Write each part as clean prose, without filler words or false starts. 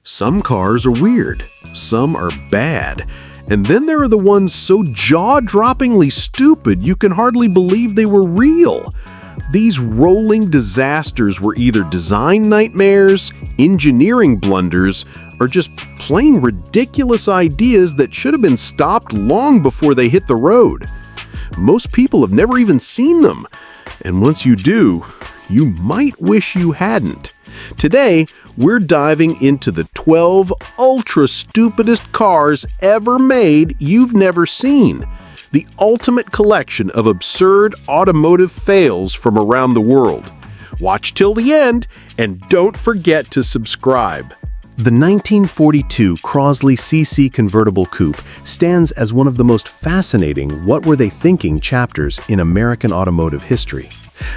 Some cars are weird, some are bad, and then there are the ones so jaw-droppingly stupid you can hardly believe they were real. These rolling disasters were either design nightmares, engineering blunders, or just plain ridiculous ideas that should have been stopped long before they hit the road. Most people have never even seen them, and once you do, you might wish you hadn't. Today, we're diving into the 12 ultra-stupidest cars ever made you've never seen. The ultimate collection of absurd automotive fails from around the world. Watch till the end, and don't forget to subscribe. The 1942 Crosley CC convertible coupe stands as one of the most fascinating "what were they thinking" chapters in American automotive history.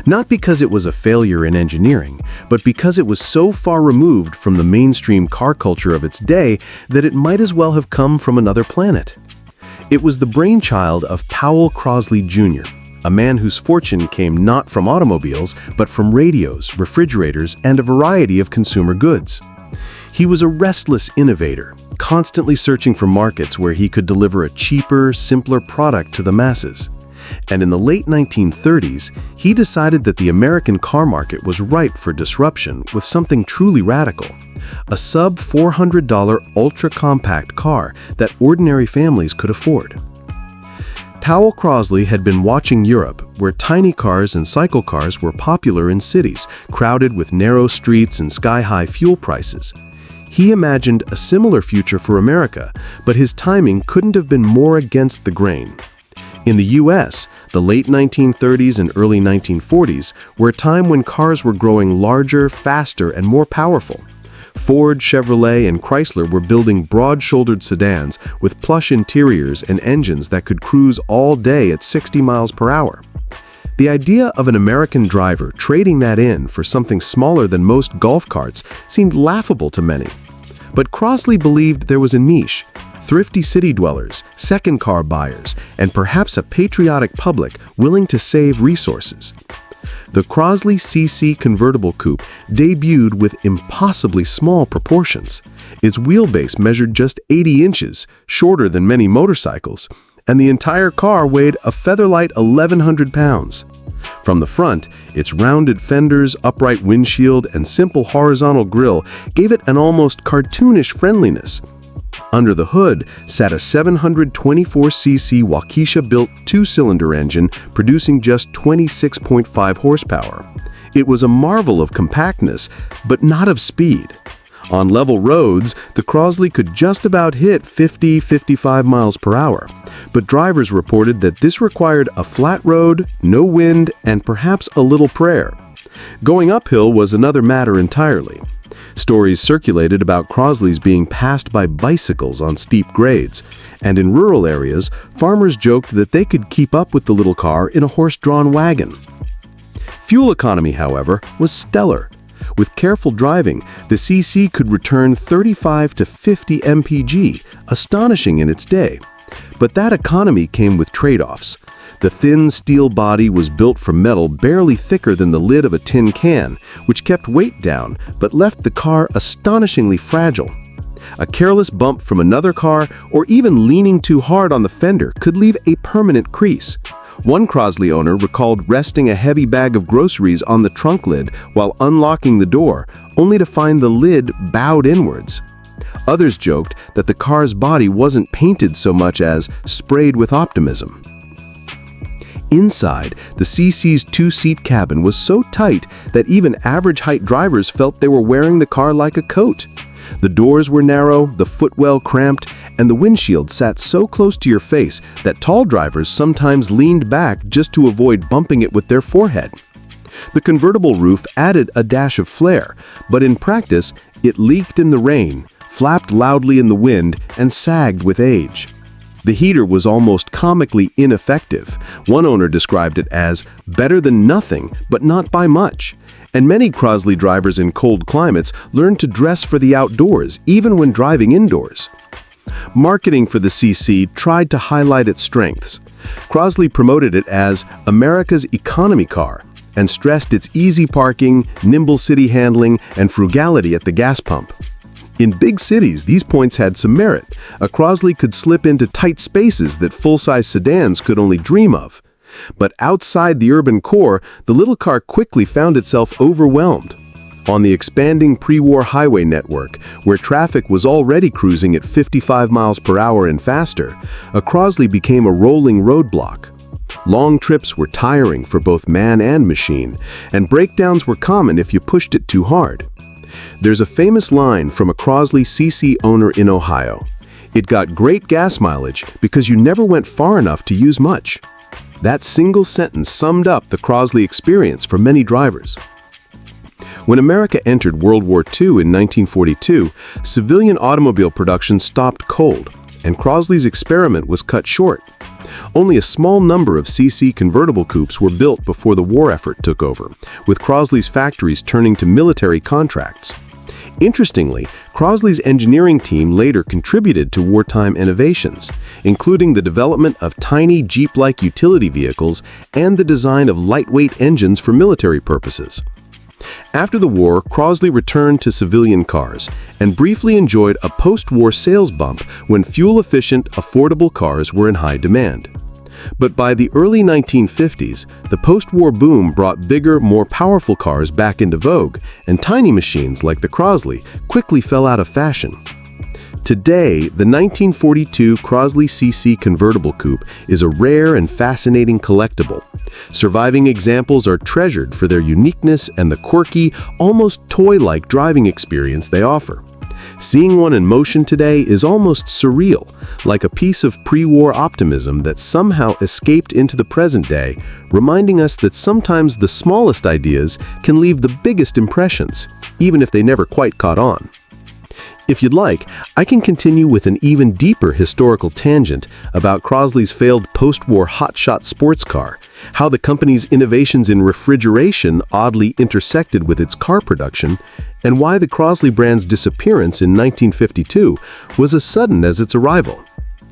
Not because it was a failure in engineering, but because it was so far removed from the mainstream car culture of its day that it might as well have come from another planet. It was the brainchild of Powell Crosley Jr., a man whose fortune came not from automobiles, but from radios, refrigerators, and a variety of consumer goods. He was a restless innovator, constantly searching for markets where he could deliver a cheaper, simpler product to the masses. And in the late 1930s, he decided that the American car market was ripe for disruption with something truly radical: a sub-$400 ultra-compact car that ordinary families could afford. Powell Crosley had been watching Europe, where tiny cars and cycle cars were popular in cities, crowded with narrow streets and sky-high fuel prices. He imagined a similar future for America, but his timing couldn't have been more against the grain. In the US, the late 1930s and early 1940s were a time when cars were growing larger, faster, and more powerful. Ford, Chevrolet, and Chrysler were building broad-shouldered sedans with plush interiors and engines that could cruise all day at 60 miles per hour. The idea of an American driver trading that in for something smaller than most golf carts seemed laughable to many. But Crosley believed there was a niche: thrifty city dwellers, second car buyers, and perhaps a patriotic public willing to save resources. The Crosley CC convertible coupe debuted with impossibly small proportions. Its wheelbase measured just 80 inches, shorter than many motorcycles, and the entire car weighed a featherlight 1,100 pounds. From the front, its rounded fenders, upright windshield, and simple horizontal grille gave it an almost cartoonish friendliness. Under the hood sat a 724cc Waukesha-built two-cylinder engine producing just 26.5 horsepower. It was a marvel of compactness, but not of speed. On level roads, the Crosley could just about hit 50-55 miles per hour, but drivers reported that this required a flat road, no wind, and perhaps a little prayer. Going uphill was another matter entirely. Stories circulated about Crosleys being passed by bicycles on steep grades, and in rural areas, farmers joked that they could keep up with the little car in a horse-drawn wagon. Fuel economy, however, was stellar. With careful driving, the CC could return 35 to 50 mpg, astonishing in its day. But that economy came with trade-offs. The thin steel body was built from metal barely thicker than the lid of a tin can, which kept weight down but left the car astonishingly fragile. A careless bump from another car, or even leaning too hard on the fender, could leave a permanent crease. One Crosley owner recalled resting a heavy bag of groceries on the trunk lid while unlocking the door, only to find the lid bowed inwards. Others joked that the car's body wasn't painted so much as sprayed with optimism. Inside, the CC's two-seat cabin was so tight that even average-height drivers felt they were wearing the car like a coat. The doors were narrow, the footwell cramped, and the windshield sat so close to your face that tall drivers sometimes leaned back just to avoid bumping it with their forehead. The convertible roof added a dash of flair, but in practice, it leaked in the rain, flapped loudly in the wind, and sagged with age. The heater was almost comically ineffective. One owner described it as better than nothing, but not by much. And many Crosley drivers in cold climates learned to dress for the outdoors, even when driving indoors. Marketing for the CC tried to highlight its strengths. Crosley promoted it as America's economy car and stressed its easy parking, nimble city handling, and frugality at the gas pump. In big cities, these points had some merit. A Crosley could slip into tight spaces that full-size sedans could only dream of. But outside the urban core, the little car quickly found itself overwhelmed. On the expanding pre-war highway network, where traffic was already cruising at 55 miles per hour and faster, a Crosley became a rolling roadblock. Long trips were tiring for both man and machine, and breakdowns were common if you pushed it too hard. There's a famous line from a Crosley CC owner in Ohio. "It got great gas mileage because you never went far enough to use much." That single sentence summed up the Crosley experience for many drivers. When America entered World War II in 1942, civilian automobile production stopped cold, and Crosley's experiment was cut short. Only a small number of CC convertible coupes were built before the war effort took over, with Crosley's factories turning to military contracts. Interestingly, Crosley's engineering team later contributed to wartime innovations, including the development of tiny Jeep-like utility vehicles and the design of lightweight engines for military purposes. After the war, Crosley returned to civilian cars and briefly enjoyed a post-war sales bump when fuel-efficient, affordable cars were in high demand. But by the early 1950s, the post-war boom brought bigger, more powerful cars back into vogue, and tiny machines like the Crosley quickly fell out of fashion. Today, the 1942 Crosley CC convertible coupe is a rare and fascinating collectible. Surviving examples are treasured for their uniqueness and the quirky, almost toy-like driving experience they offer. Seeing one in motion today is almost surreal, like a piece of pre-war optimism that somehow escaped into the present day, reminding us that sometimes the smallest ideas can leave the biggest impressions, even if they never quite caught on. If you'd like, I can continue with an even deeper historical tangent about Crosley's failed post-war hotshot sports car, how the company's innovations in refrigeration oddly intersected with its car production, and why the Crosley brand's disappearance in 1952 was as sudden as its arrival.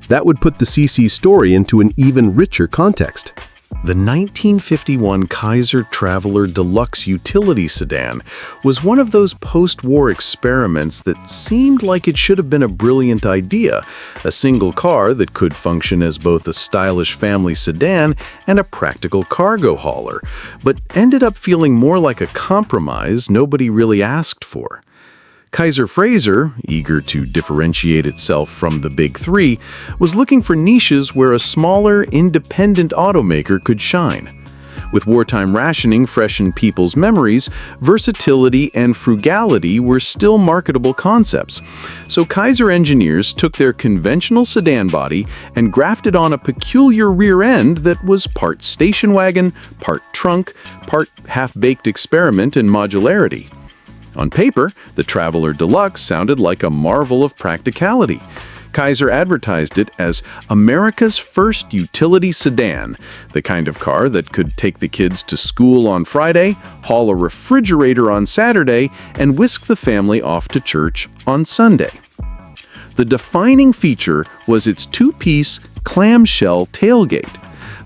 That would put the CC story into an even richer context. The 1951 Kaiser Traveler Deluxe utility sedan was one of those post-war experiments that seemed like it should have been a brilliant idea, a single car that could function as both a stylish family sedan and a practical cargo hauler, but ended up feeling more like a compromise nobody really asked for. Kaiser Frazer, eager to differentiate itself from the big three, was looking for niches where a smaller, independent automaker could shine. With wartime rationing fresh in people's memories, versatility and frugality were still marketable concepts. So Kaiser engineers took their conventional sedan body and grafted on a peculiar rear end that was part station wagon, part trunk, part half-baked experiment in modularity. On paper, the Traveler Deluxe sounded like a marvel of practicality. Kaiser advertised it as America's first utility sedan, the kind of car that could take the kids to school on Friday, haul a refrigerator on Saturday, and whisk the family off to church on Sunday. The defining feature was its two-piece clamshell tailgate.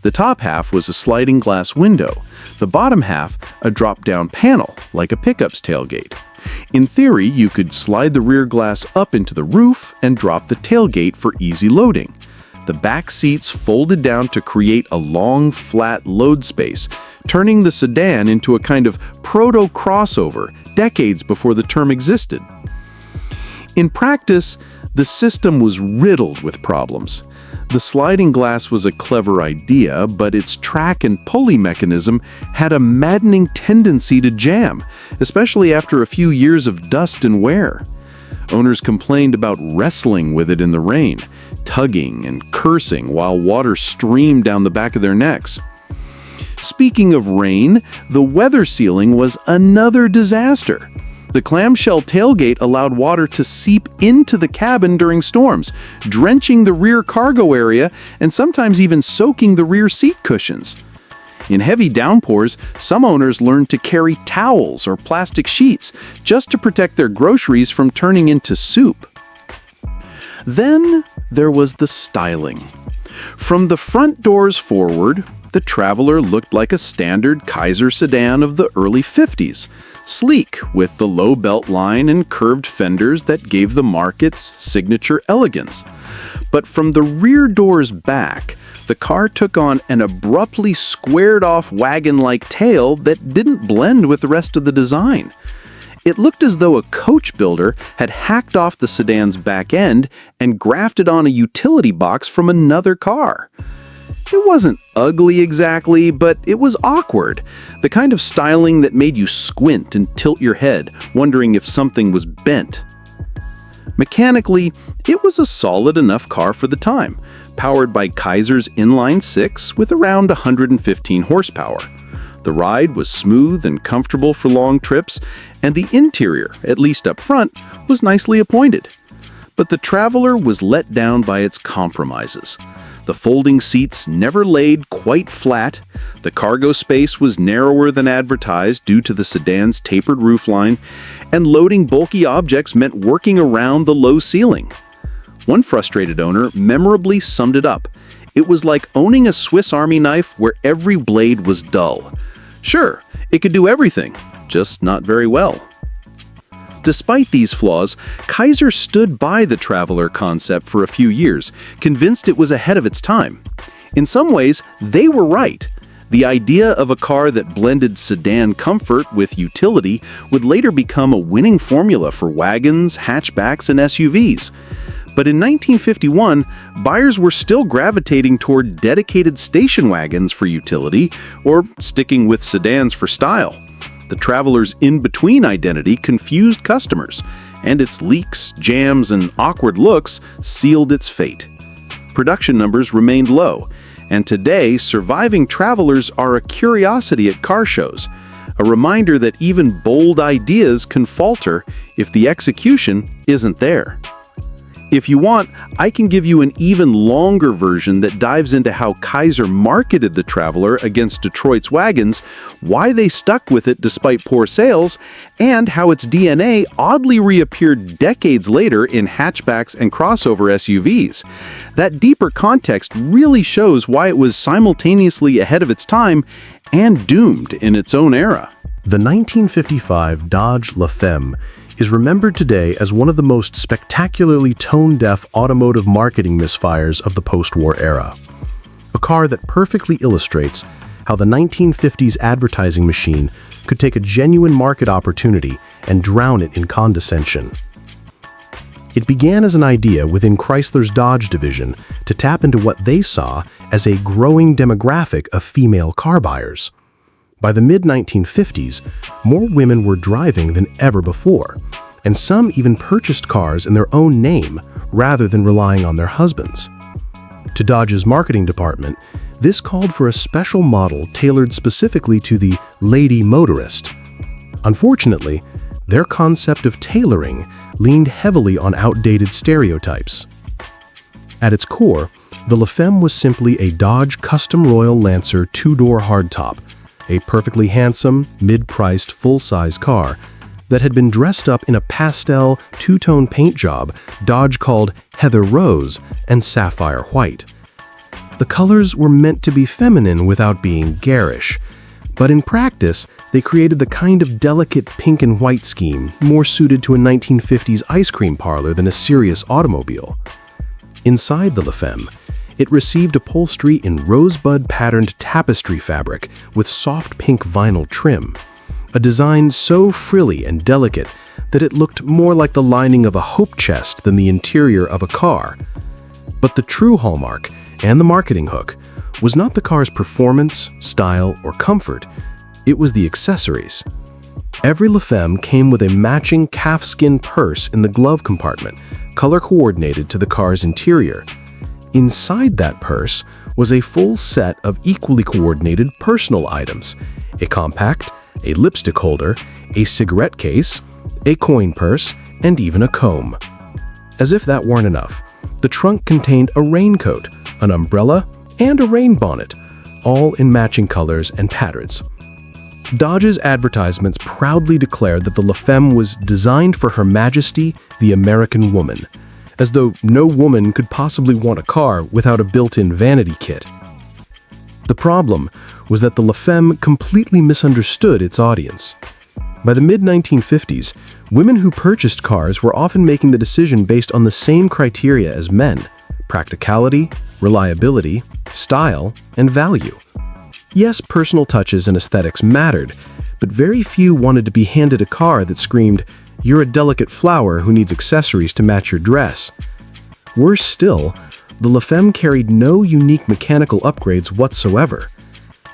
The top half was a sliding glass window. The bottom half, a drop-down panel, like a pickup's tailgate. In theory, you could slide the rear glass up into the roof and drop the tailgate for easy loading. The back seats folded down to create a long, flat load space, turning the sedan into a kind of proto-crossover decades before the term existed. In practice, the system was riddled with problems. The sliding glass was a clever idea, but its track and pulley mechanism had a maddening tendency to jam, especially after a few years of dust and wear. Owners complained about wrestling with it in the rain, tugging and cursing while water streamed down the back of their necks. Speaking of rain, the weather sealing was another disaster. The clamshell tailgate allowed water to seep into the cabin during storms, drenching the rear cargo area and sometimes even soaking the rear seat cushions. In heavy downpours, some owners learned to carry towels or plastic sheets just to protect their groceries from turning into soup. Then there was the styling. From the front doors forward, the Traveler looked like a standard Kaiser sedan of the early 50s. Sleek, with the low belt line and curved fenders that gave the marque its signature elegance. But from the rear doors back, the car took on an abruptly squared-off wagon-like tail that didn't blend with the rest of the design. It looked as though a coach builder had hacked off the sedan's back end and grafted on a utility box from another car. It wasn't ugly exactly, but it was awkward, the kind of styling that made you squint and tilt your head, wondering if something was bent. Mechanically, it was a solid enough car for the time, powered by Kaiser's inline-6 with around 115 horsepower. The ride was smooth and comfortable for long trips, and the interior, at least up front, was nicely appointed. But the Traveler was let down by its compromises. The folding seats never laid quite flat, the cargo space was narrower than advertised due to the sedan's tapered roofline, and loading bulky objects meant working around the low ceiling. One frustrated owner memorably summed it up. It was like owning a Swiss Army knife where every blade was dull. Sure, it could do everything, just not very well. Despite these flaws, Kaiser stood by the Traveler concept for a few years, convinced it was ahead of its time. In some ways, they were right. The idea of a car that blended sedan comfort with utility would later become a winning formula for wagons, hatchbacks, and SUVs. But in 1951, buyers were still gravitating toward dedicated station wagons for utility or sticking with sedans for style. The Traveler's in-between identity confused customers, and its leaks, jams, and awkward looks sealed its fate. Production numbers remained low, and today surviving Travelers are a curiosity at car shows, a reminder that even bold ideas can falter if the execution isn't there. If you want, I can give you an even longer version that dives into how Kaiser marketed the Traveler against Detroit's wagons, why they stuck with it despite poor sales, and how its DNA oddly reappeared decades later in hatchbacks and crossover SUVs. That deeper context really shows why it was simultaneously ahead of its time and doomed in its own era. The 1955 Dodge La Femme is remembered today as one of the most spectacularly tone-deaf automotive marketing misfires of the post-war era. A car that perfectly illustrates how the 1950s advertising machine could take a genuine market opportunity and drown it in condescension. It began as an idea within Chrysler's Dodge division to tap into what they saw as a growing demographic of female car buyers. By the mid-1950s, more women were driving than ever before, and some even purchased cars in their own name rather than relying on their husbands. To Dodge's marketing department, this called for a special model tailored specifically to the lady motorist. Unfortunately, their concept of tailoring leaned heavily on outdated stereotypes. At its core, the La Femme was simply a Dodge Custom Royal Lancer two-door hardtop, a perfectly handsome, mid-priced, full-size car that had been dressed up in a pastel, two-tone paint job Dodge called Heather Rose and Sapphire White. The colors were meant to be feminine without being garish, but in practice, they created the kind of delicate pink and white scheme more suited to a 1950s ice cream parlor than a serious automobile. Inside the La Femme, it received upholstery in rosebud-patterned tapestry fabric with soft pink vinyl trim, a design so frilly and delicate that it looked more like the lining of a hope chest than the interior of a car. But the true hallmark, and the marketing hook, was not the car's performance, style, or comfort. It was the accessories. Every La Femme came with a matching calfskin purse in the glove compartment, color-coordinated to the car's interior. Inside that purse was a full set of equally coordinated personal items: a compact, a lipstick holder, a cigarette case, a coin purse, and even a comb. As if that weren't enough, the trunk contained a raincoat, an umbrella, and a rain bonnet, all in matching colors and patterns. Dodge's advertisements proudly declared that the La Femme was designed for Her Majesty, the American woman, as though no woman could possibly want a car without a built-in vanity kit. The problem was that the La Femme completely misunderstood its audience. By the mid-1950s, women who purchased cars were often making the decision based on the same criteria as men: practicality, reliability, style, and value. Yes, personal touches and aesthetics mattered, but very few wanted to be handed a car that screamed, "You're a delicate flower who needs accessories to match your dress." Worse still, the La Femme carried no unique mechanical upgrades whatsoever.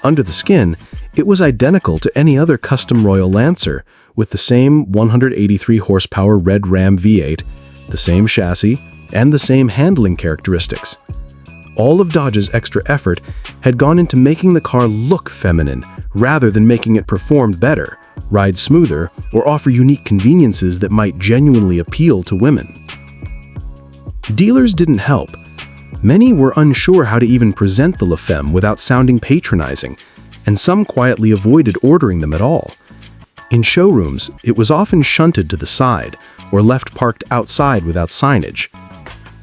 Under the skin, it was identical to any other custom Royal Lancer, with the same 183 horsepower Red Ram V8, the same chassis, and the same handling characteristics. All of Dodge's extra effort had gone into making the car look feminine, rather than making it perform better, ride smoother, or offer unique conveniences that might genuinely appeal to women. Dealers didn't help. Many were unsure how to even present the La Femme without sounding patronizing, and some quietly avoided ordering them at all. In showrooms, it was often shunted to the side or left parked outside without signage.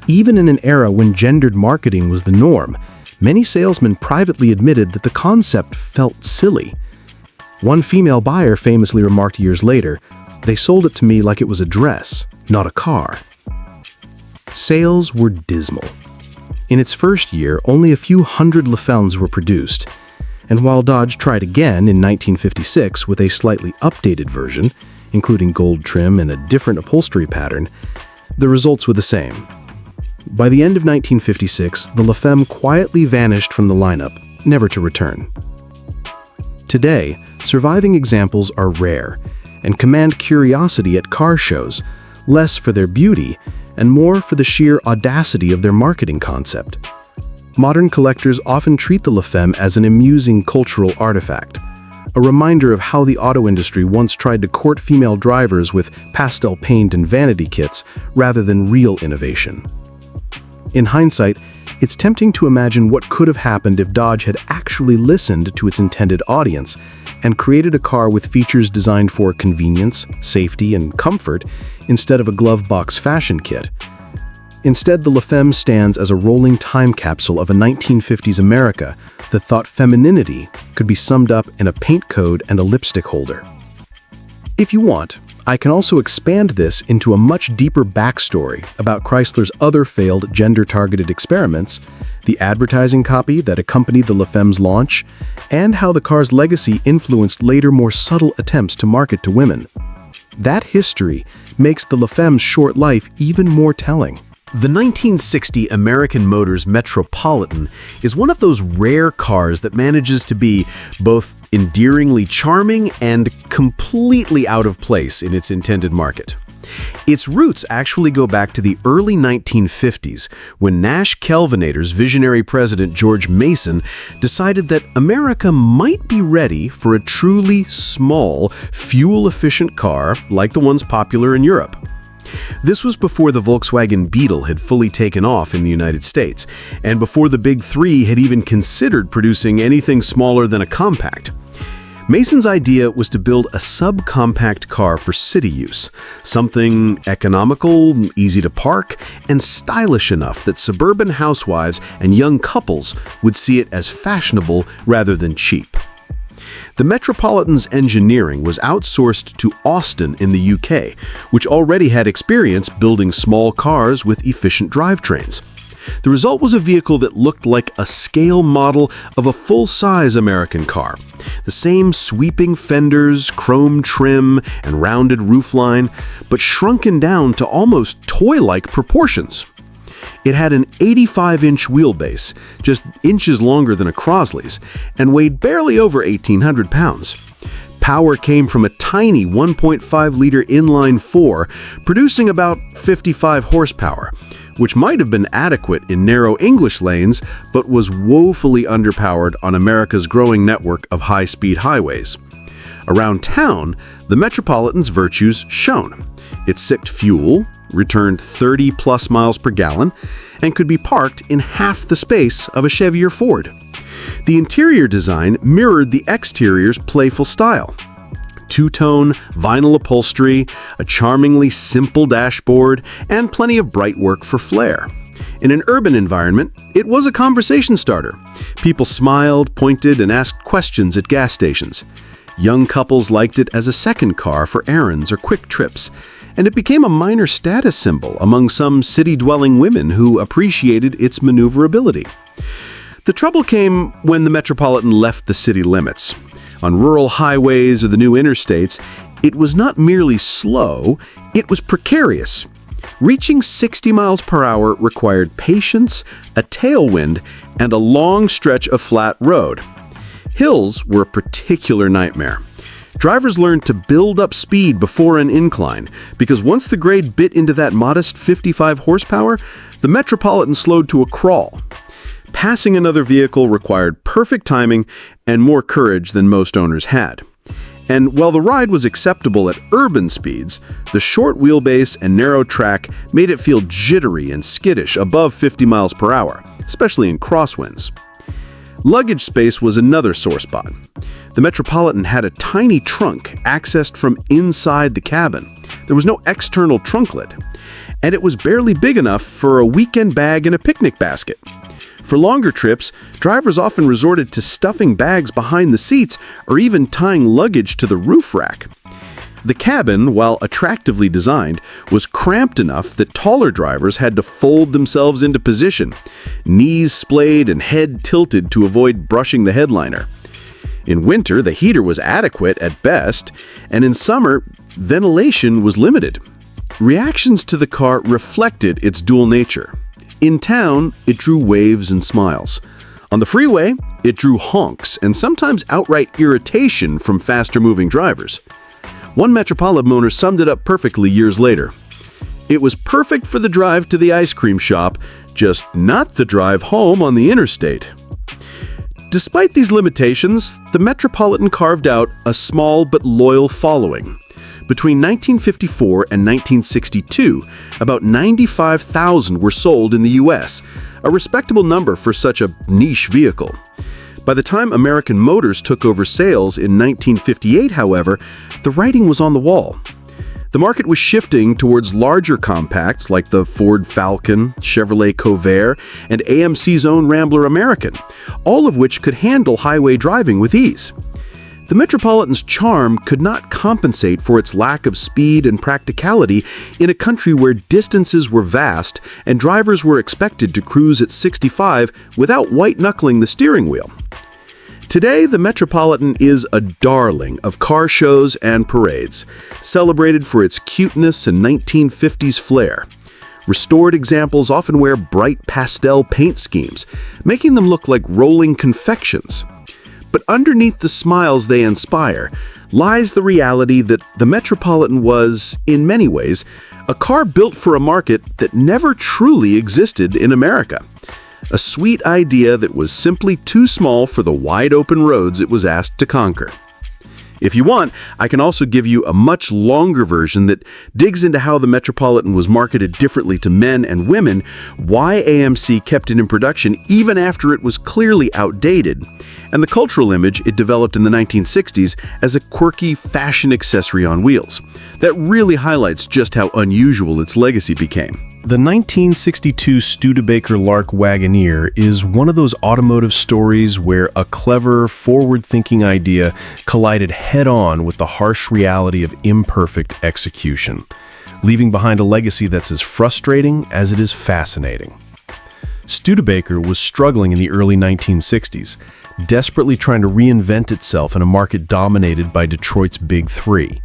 Even in an era when gendered marketing was the norm, many salesmen privately admitted that the concept felt silly. One female buyer famously remarked years later, "They sold it to me like it was a dress, not a car." Sales were dismal. In its first year, only a few hundred La Femmes were produced, and while Dodge tried again in 1956 with a slightly updated version, including gold trim and a different upholstery pattern, the results were the same. By the end of 1956, the La Femme quietly vanished from the lineup, never to return. Today, surviving examples are rare and command curiosity at car shows, less for their beauty and more for the sheer audacity of their marketing concept. Modern collectors often treat the La Femme as an amusing cultural artifact, a reminder of how the auto industry once tried to court female drivers with pastel paint and vanity kits rather than real innovation. In hindsight, it's tempting to imagine what could have happened if Dodge had actually listened to its intended audience and created a car with features designed for convenience, safety, and comfort instead of a glove box fashion kit. Instead, the La Femme stands as a rolling time capsule of a 1950s America that thought femininity could be summed up in a paint code and a lipstick holder. If you want, I can also expand this into a much deeper backstory about Chrysler's other failed gender-targeted experiments, the advertising copy that accompanied the La Femme's launch, and how the car's legacy influenced later more subtle attempts to market to women. That history makes the La Femme's short life even more telling. The 1960 American Motors Metropolitan is one of those rare cars that manages to be both endearingly charming and completely out of place in its intended market. Its roots actually go back to the early 1950s, when Nash Kelvinator's visionary president George Mason decided that America might be ready for a truly small, fuel-efficient car like the ones popular in Europe. This was before the Volkswagen Beetle had fully taken off in the United States, and before the Big Three had even considered producing anything smaller than a compact. Mason's idea was to build a subcompact car for city use, something economical, easy to park, and stylish enough that suburban housewives and young couples would see it as fashionable rather than cheap. The Metropolitan's engineering was outsourced to Austin in the UK, which already had experience building small cars with efficient drivetrains. The result was a vehicle that looked like a scale model of a full-size American car. The same sweeping fenders, chrome trim, and rounded roofline, but shrunken down to almost toy-like proportions. It had an 85-inch wheelbase, just inches longer than a Crosley's, and weighed barely over 1,800 pounds. Power came from a tiny 1.5-liter inline-4, producing about 55 horsepower, which might have been adequate in narrow English lanes, but was woefully underpowered on America's growing network of high-speed highways. Around town, the Metropolitan's virtues shone. It sipped fuel, returned 30-plus miles per gallon, and could be parked in half the space of a Chevy or Ford. The interior design mirrored the exterior's playful style. Two-tone, vinyl upholstery, a charmingly simple dashboard, and plenty of bright work for flair. In an urban environment, it was a conversation starter. People smiled, pointed, and asked questions at gas stations. Young couples liked it as a second car for errands or quick trips, and it became a minor status symbol among some city-dwelling women who appreciated its maneuverability. The trouble came when the Metropolitan left the city limits. On rural highways or the new interstates, it was not merely slow, it was precarious. Reaching 60 miles per hour required patience, a tailwind, and a long stretch of flat road. Hills were a particular nightmare. Drivers learned to build up speed before an incline, because once the grade bit into that modest 55 horsepower, the Metropolitan slowed to a crawl. Passing another vehicle required perfect timing and more courage than most owners had. And while the ride was acceptable at urban speeds, the short wheelbase and narrow track made it feel jittery and skittish above 50 miles per hour, especially in crosswinds. Luggage space was another sore spot. The Metropolitan had a tiny trunk accessed from inside the cabin. There was no external trunklet, and it was barely big enough for a weekend bag and a picnic basket. For longer trips, drivers often resorted to stuffing bags behind the seats or even tying luggage to the roof rack. The cabin, while attractively designed, was cramped enough that taller drivers had to fold themselves into position, knees splayed and head tilted to avoid brushing the headliner. In winter, the heater was adequate at best, and in summer, ventilation was limited. Reactions to the car reflected its dual nature. In town, it drew waves and smiles. On the freeway, it drew honks and sometimes outright irritation from faster-moving drivers. One Metropolitan owner summed it up perfectly years later. It was perfect for the drive to the ice cream shop, just not the drive home on the interstate. Despite these limitations, the Metropolitan carved out a small but loyal following. Between 1954 and 1962, about 95,000 were sold in the U.S., a respectable number for such a niche vehicle. By the time American Motors took over sales in 1958, however, the writing was on the wall. The market was shifting towards larger compacts like the Ford Falcon, Chevrolet Covair, and AMC's own Rambler American, all of which could handle highway driving with ease. The Metropolitan's charm could not compensate for its lack of speed and practicality in a country where distances were vast and drivers were expected to cruise at 65 without white-knuckling the steering wheel. Today, the Metropolitan is a darling of car shows and parades, celebrated for its cuteness and 1950s flair. Restored examples often wear bright pastel paint schemes, making them look like rolling confections. But underneath the smiles they inspire lies the reality that the Metropolitan was, in many ways, a car built for a market that never truly existed in America. A sweet idea that was simply too small for the wide-open roads it was asked to conquer. If you want, I can also give you a much longer version that digs into how the Metropolitan was marketed differently to men and women, why AMC kept it in production even after it was clearly outdated, and the cultural image it developed in the 1960s as a quirky fashion accessory on wheels. That really highlights just how unusual its legacy became. The 1962 Studebaker Lark Wagoneer is one of those automotive stories where a clever, forward-thinking idea collided head-on with the harsh reality of imperfect execution, leaving behind a legacy that's as frustrating as it is fascinating. Studebaker was struggling in the early 1960s, desperately trying to reinvent itself in a market dominated by Detroit's Big Three.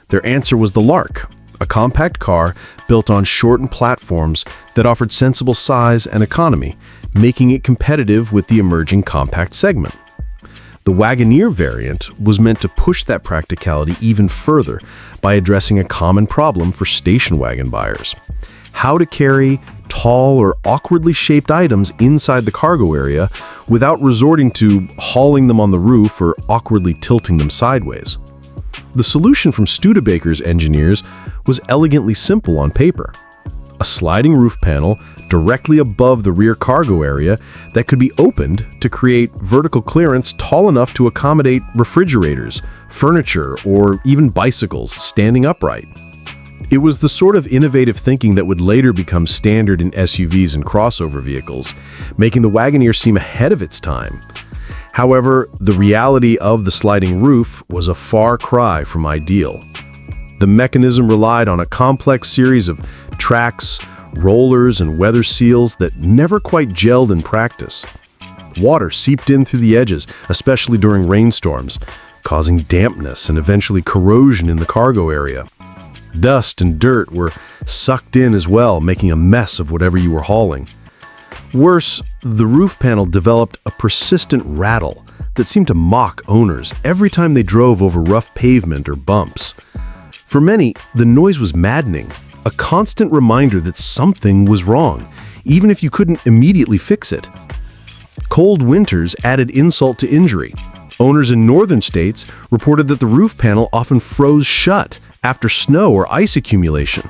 Their answer was the Lark, a compact car built on shortened platforms that offered sensible size and economy, making it competitive with the emerging compact segment. The Wagoneer variant was meant to push that practicality even further by addressing a common problem for station wagon buyers: how to carry tall or awkwardly shaped items inside the cargo area without resorting to hauling them on the roof or awkwardly tilting them sideways. The solution from Studebaker's engineers was elegantly simple on paper: a sliding roof panel directly above the rear cargo area that could be opened to create vertical clearance tall enough to accommodate refrigerators, furniture, or even bicycles standing upright. It was the sort of innovative thinking that would later become standard in SUVs and crossover vehicles, making the Wagoneer seem ahead of its time. However, the reality of the sliding roof was a far cry from ideal. The mechanism relied on a complex series of tracks, rollers, and weather seals that never quite gelled in practice. Water seeped in through the edges, especially during rainstorms, causing dampness and eventually corrosion in the cargo area. Dust and dirt were sucked in as well, making a mess of whatever you were hauling. Worse, the roof panel developed a persistent rattle that seemed to mock owners every time they drove over rough pavement or bumps. For many, the noise was maddening, a constant reminder that something was wrong, even if you couldn't immediately fix it. Cold winters added insult to injury. Owners in northern states reported that the roof panel often froze shut after snow or ice accumulation.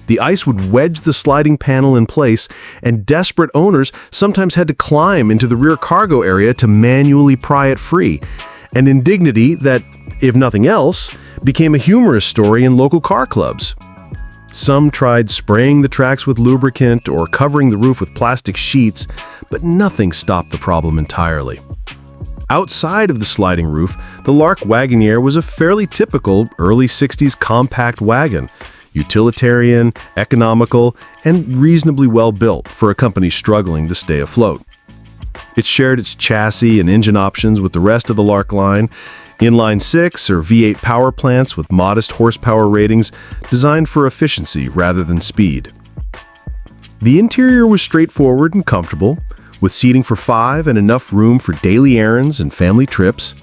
The ice would wedge the sliding panel in place, and desperate owners sometimes had to climb into the rear cargo area to manually pry it free, an indignity that, if nothing else, became a humorous story in local car clubs. Some tried spraying the tracks with lubricant or covering the roof with plastic sheets, but nothing stopped the problem entirely. Outside of the sliding roof, the Lark Wagoneer was a fairly typical early 60s compact wagon, utilitarian, economical, and reasonably well built for a company struggling to stay afloat. It shared its chassis and engine options with the rest of the Lark line, inline 6 or V8 power plants with modest horsepower ratings designed for efficiency rather than speed. The interior was straightforward and comfortable, with seating for 5 and enough room for daily errands and family trips,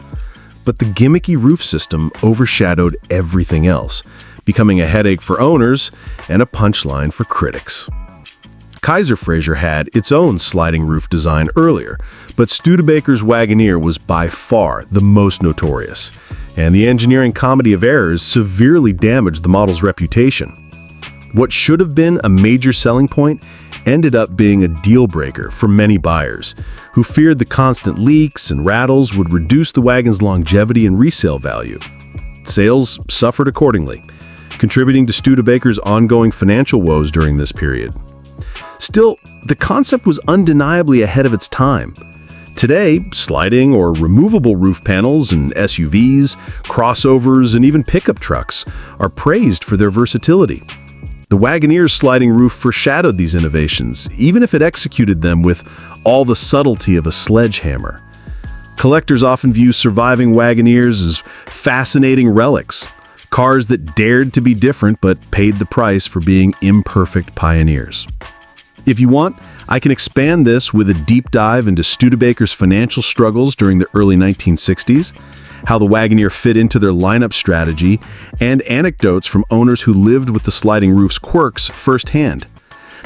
but the gimmicky roof system overshadowed everything else, becoming a headache for owners and a punchline for critics. Kaiser Fraser had its own sliding roof design earlier, but Studebaker's Wagoneer was by far the most notorious, and the engineering comedy of errors severely damaged the model's reputation. What should have been a major selling point ended up being a deal-breaker for many buyers, who feared the constant leaks and rattles would reduce the wagon's longevity and resale value. Sales suffered accordingly, contributing to Studebaker's ongoing financial woes during this period. Still, the concept was undeniably ahead of its time. Today, sliding or removable roof panels in SUVs, crossovers, and even pickup trucks are praised for their versatility. The Wagoneer's sliding roof foreshadowed these innovations, even if it executed them with all the subtlety of a sledgehammer. Collectors often view surviving Wagoneers as fascinating relics, cars that dared to be different but paid the price for being imperfect pioneers. If you want, I can expand this with a deep dive into Studebaker's financial struggles during the early 1960s, how the Wagoneer fit into their lineup strategy, and anecdotes from owners who lived with the sliding roof's quirks firsthand.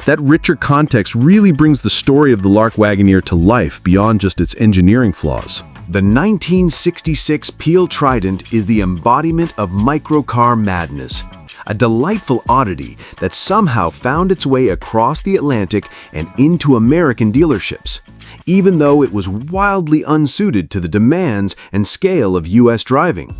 That richer context really brings the story of the Lark Wagoneer to life beyond just its engineering flaws. The 1966 Peele Trident is the embodiment of microcar madness, a delightful oddity that somehow found its way across the Atlantic and into American dealerships, even though it was wildly unsuited to the demands and scale of U.S. driving.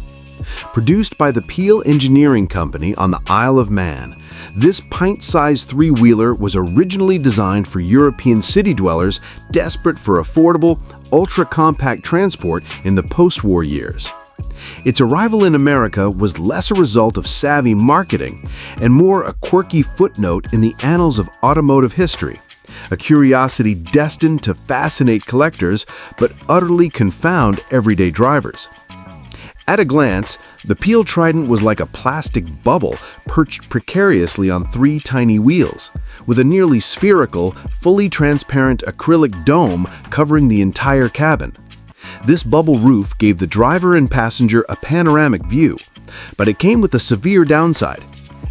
Produced by the Peele Engineering Company on the Isle of Man, this pint-sized three-wheeler was originally designed for European city dwellers desperate for affordable, ultra-compact transport in the post-war years. Its arrival in America was less a result of savvy marketing and more a quirky footnote in the annals of automotive history, a curiosity destined to fascinate collectors but utterly confound everyday drivers. At a glance, the Peele Trident was like a plastic bubble perched precariously on 3 tiny wheels, with a nearly spherical, fully transparent acrylic dome covering the entire cabin. This bubble roof gave the driver and passenger a panoramic view, but it came with a severe downside.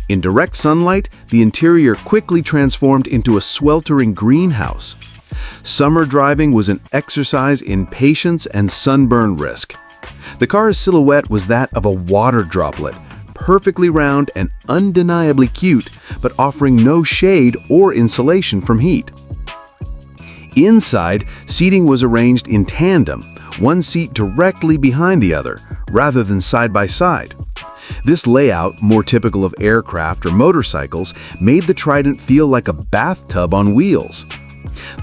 In direct sunlight, the interior quickly transformed into a sweltering greenhouse. Summer driving was an exercise in patience and sunburn risk. The car's silhouette was that of a water droplet, perfectly round and undeniably cute, but offering no shade or insulation from heat. Inside, seating was arranged in tandem, one seat directly behind the other, rather than side by side. This layout, more typical of aircraft or motorcycles, made the Trident feel like a bathtub on wheels.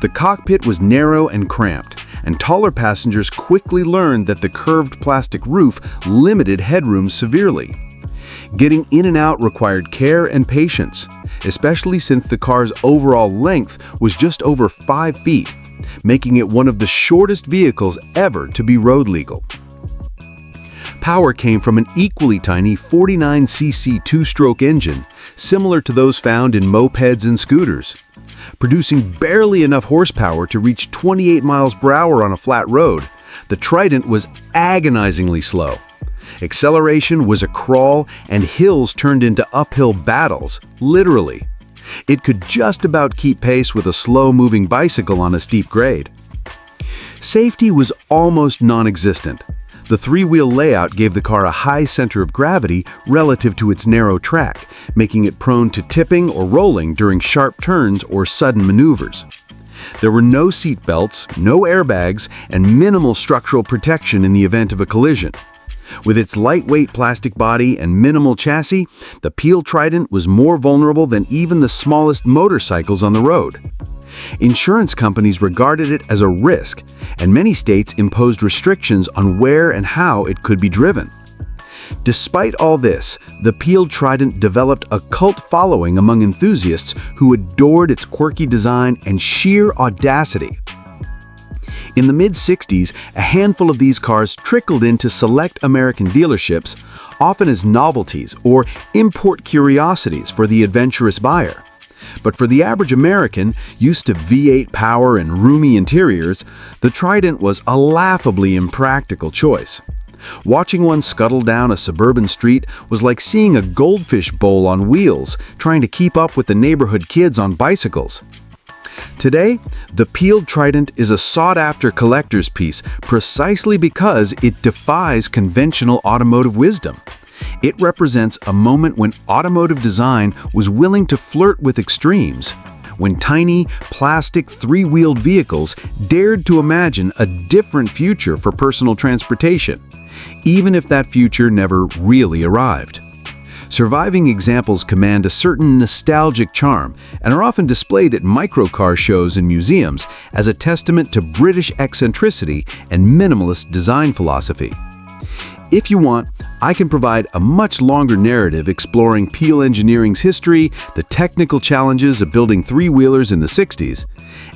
The cockpit was narrow and cramped, and taller passengers quickly learned that the curved plastic roof limited headroom severely. Getting in and out required care and patience, especially since the car's overall length was just over 5 feet, making it one of the shortest vehicles ever to be road legal. Power came from an equally tiny 49cc two-stroke engine, similar to those found in mopeds and scooters. Producing barely enough horsepower to reach 28 miles per hour on a flat road, the Trident was agonizingly slow. Acceleration was a crawl, and hills turned into uphill battles, literally. It could just about keep pace with a slow-moving bicycle on a steep grade. Safety was almost non-existent. The three-wheel layout gave the car a high center of gravity relative to its narrow track, making it prone to tipping or rolling during sharp turns or sudden maneuvers. There were no seat belts, no airbags, and minimal structural protection in the event of a collision. With its lightweight plastic body and minimal chassis, the Peele Trident was more vulnerable than even the smallest motorcycles on the road. Insurance companies regarded it as a risk, and many states imposed restrictions on where and how it could be driven. Despite all this, the Peele Trident developed a cult following among enthusiasts who adored its quirky design and sheer audacity. In the mid-60s, a handful of these cars trickled into select American dealerships, often as novelties or import curiosities for the adventurous buyer. But for the average American, used to V8 power and roomy interiors, the Trident was a laughably impractical choice. Watching one scuttle down a suburban street was like seeing a goldfish bowl on wheels, trying to keep up with the neighborhood kids on bicycles. Today, the Peele Trident is a sought-after collector's piece precisely because it defies conventional automotive wisdom. It represents a moment when automotive design was willing to flirt with extremes, when tiny, plastic, three-wheeled vehicles dared to imagine a different future for personal transportation, even if that future never really arrived. Surviving examples command a certain nostalgic charm and are often displayed at microcar shows and museums as a testament to British eccentricity and minimalist design philosophy. If you want, I can provide a much longer narrative exploring Peele Engineering's history, the technical challenges of building three-wheelers in the 60s,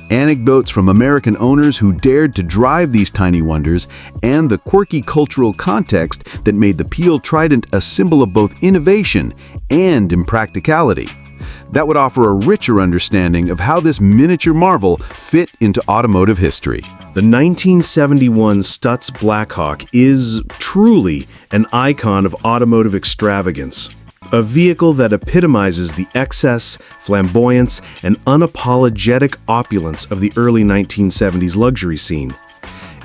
anecdotes from American owners who dared to drive these tiny wonders, and the quirky cultural context that made the Peele Trident a symbol of both innovation and impracticality. That would offer a richer understanding of how this miniature marvel fit into automotive history. The 1971 Stutts Blackhawk is truly an icon of automotive extravagance, a vehicle that epitomizes the excess, flamboyance, and unapologetic opulence of the early 1970s luxury scene.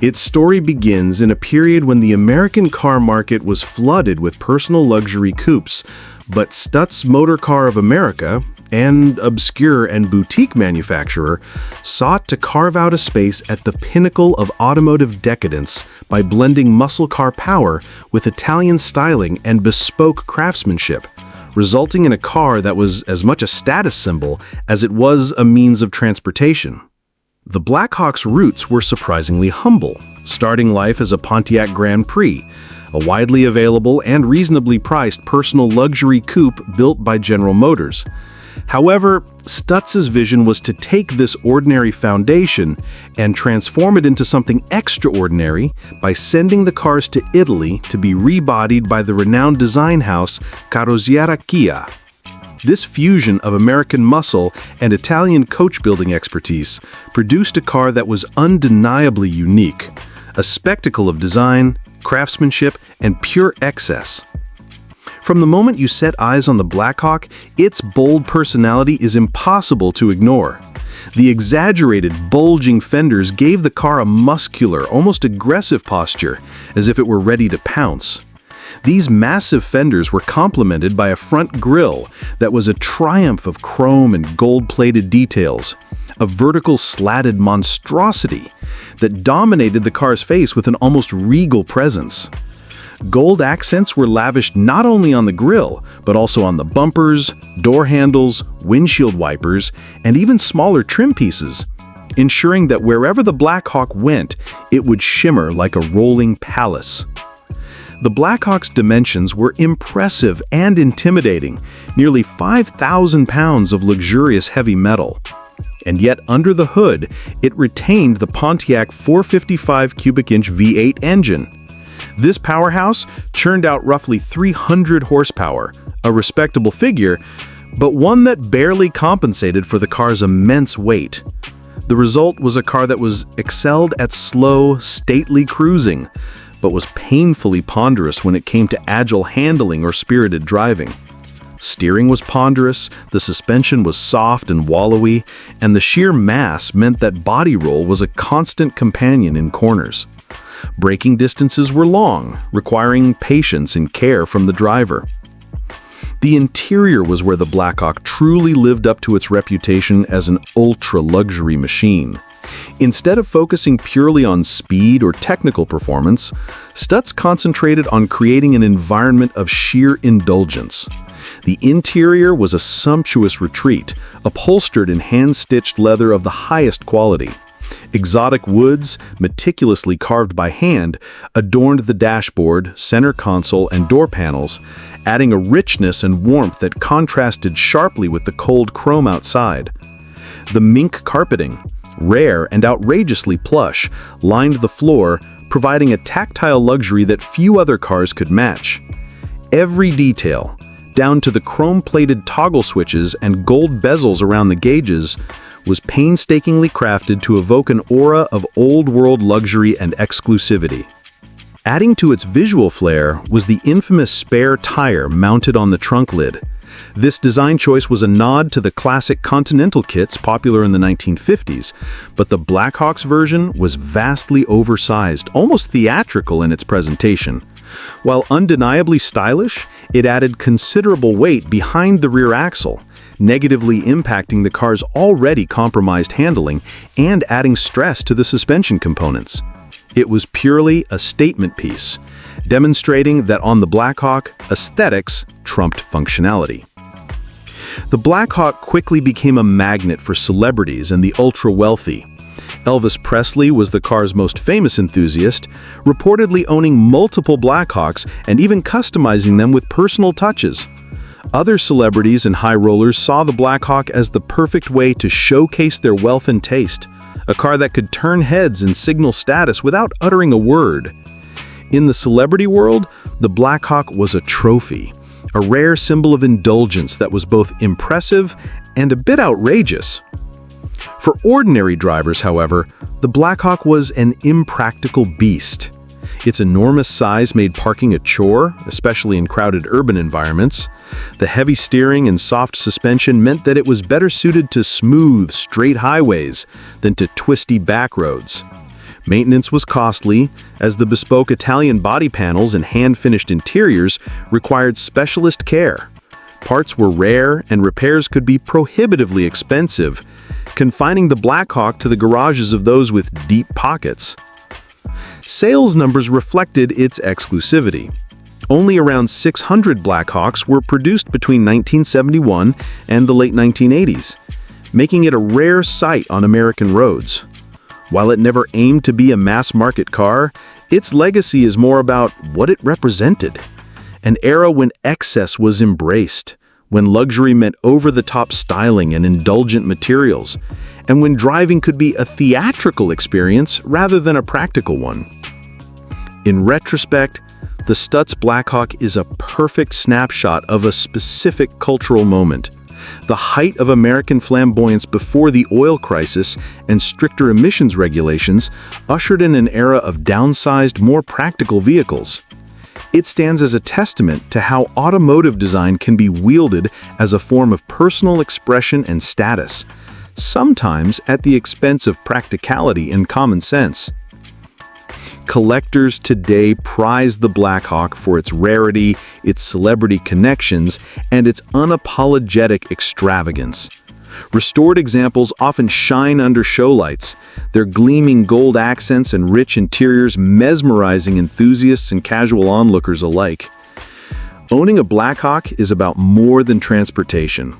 Its story begins in a period when the American car market was flooded with personal luxury coupes, but Stutts Motor Car of America, an obscure and boutique manufacturer, sought to carve out a space at the pinnacle of automotive decadence by blending muscle car power with Italian styling and bespoke craftsmanship, resulting in a car that was as much a status symbol as it was a means of transportation. The Blackhawk's roots were surprisingly humble, starting life as a Pontiac Grand Prix, a widely available and reasonably priced personal luxury coupe built by General Motors. However, Stutts's vision was to take this ordinary foundation and transform it into something extraordinary by sending the cars to Italy to be rebodied by the renowned design house Carrozzeria Kia. This fusion of American muscle and Italian coach-building expertise produced a car that was undeniably unique, a spectacle of design, craftsmanship, and pure excess. From the moment you set eyes on the Blackhawk, its bold personality is impossible to ignore. The exaggerated, bulging fenders gave the car a muscular, almost aggressive posture, as if it were ready to pounce. These massive fenders were complemented by a front grille that was a triumph of chrome and gold-plated details, a vertical slatted monstrosity that dominated the car's face with an almost regal presence. Gold accents were lavished not only on the grille, but also on the bumpers, door handles, windshield wipers, and even smaller trim pieces. ensuring that wherever the Blackhawk went, it would shimmer like a rolling palace. The Blackhawk's dimensions were impressive and intimidating, nearly 5,000 pounds of luxurious heavy metal. And yet under the hood, it retained the Pontiac 455 cubic inch V8 engine. This powerhouse churned out roughly 300 horsepower, a respectable figure, but one that barely compensated for the car's immense weight. The result was a car that was excelled at slow, stately cruising, but was painfully ponderous when it came to agile handling or spirited driving. Steering was ponderous, the suspension was soft and wallowy, and the sheer mass meant that body roll was a constant companion in corners. Braking distances were long, requiring patience and care from the driver. The interior was where the Blackhawk truly lived up to its reputation as an ultra-luxury machine. Instead of focusing purely on speed or technical performance, Stutts concentrated on creating an environment of sheer indulgence. The interior was a sumptuous retreat, upholstered in hand-stitched leather of the highest quality. Exotic woods, meticulously carved by hand, adorned the dashboard, center console, and door panels, adding a richness and warmth that contrasted sharply with the cold chrome outside. The mink carpeting, rare and outrageously plush, lined the floor, providing a tactile luxury that few other cars could match. Every detail, down to the chrome-plated toggle switches and gold bezels around the gauges, was painstakingly crafted to evoke an aura of old-world luxury and exclusivity. Adding to its visual flair was the infamous spare tire mounted on the trunk lid. This design choice was a nod to the classic Continental kits popular in the 1950s, but the Blackhawk's version was vastly oversized, almost theatrical in its presentation. While undeniably stylish, it added considerable weight behind the rear axle, negatively impacting the car's already compromised handling and adding stress to the suspension components. It was purely a statement piece, demonstrating that on the Blackhawk, aesthetics trumped functionality. The Blackhawk quickly became a magnet for celebrities and the ultra-wealthy. Elvis Presley was the car's most famous enthusiast, reportedly owning multiple Blackhawks and even customizing them with personal touches. Other celebrities and high rollers saw the Blackhawk as the perfect way to showcase their wealth and taste, a car that could turn heads and signal status without uttering a word. In the celebrity world, the Blackhawk was a trophy, a rare symbol of indulgence that was both impressive and a bit outrageous. For ordinary drivers, however, the Blackhawk was an impractical beast. Its enormous size made parking a chore, especially in crowded urban environments. The heavy steering and soft suspension meant that it was better suited to smooth, straight highways than to twisty back roads. Maintenance was costly, as the bespoke Italian body panels and hand-finished interiors required specialist care. Parts were rare and repairs could be prohibitively expensive, confining the Blackhawk to the garages of those with deep pockets. Sales numbers reflected its exclusivity. Only around 600 Blackhawks were produced between 1971 and the late 1980s, making it a rare sight on American roads. While it never aimed to be a mass-market car, its legacy is more about what it represented. An era when excess was embraced, when luxury meant over-the-top styling and indulgent materials, and when driving could be a theatrical experience rather than a practical one. In retrospect, the Stutts Blackhawk is a perfect snapshot of a specific cultural moment. The height of American flamboyance before the oil crisis and stricter emissions regulations ushered in an era of downsized, more practical vehicles. It stands as a testament to how automotive design can be wielded as a form of personal expression and status, sometimes at the expense of practicality and common sense. Collectors today prize the Blackhawk for its rarity, its celebrity connections, and its unapologetic extravagance. Restored examples often shine under showlights, their gleaming gold accents and rich interiors mesmerizing enthusiasts and casual onlookers alike. Owning a Blackhawk is about more than transportation.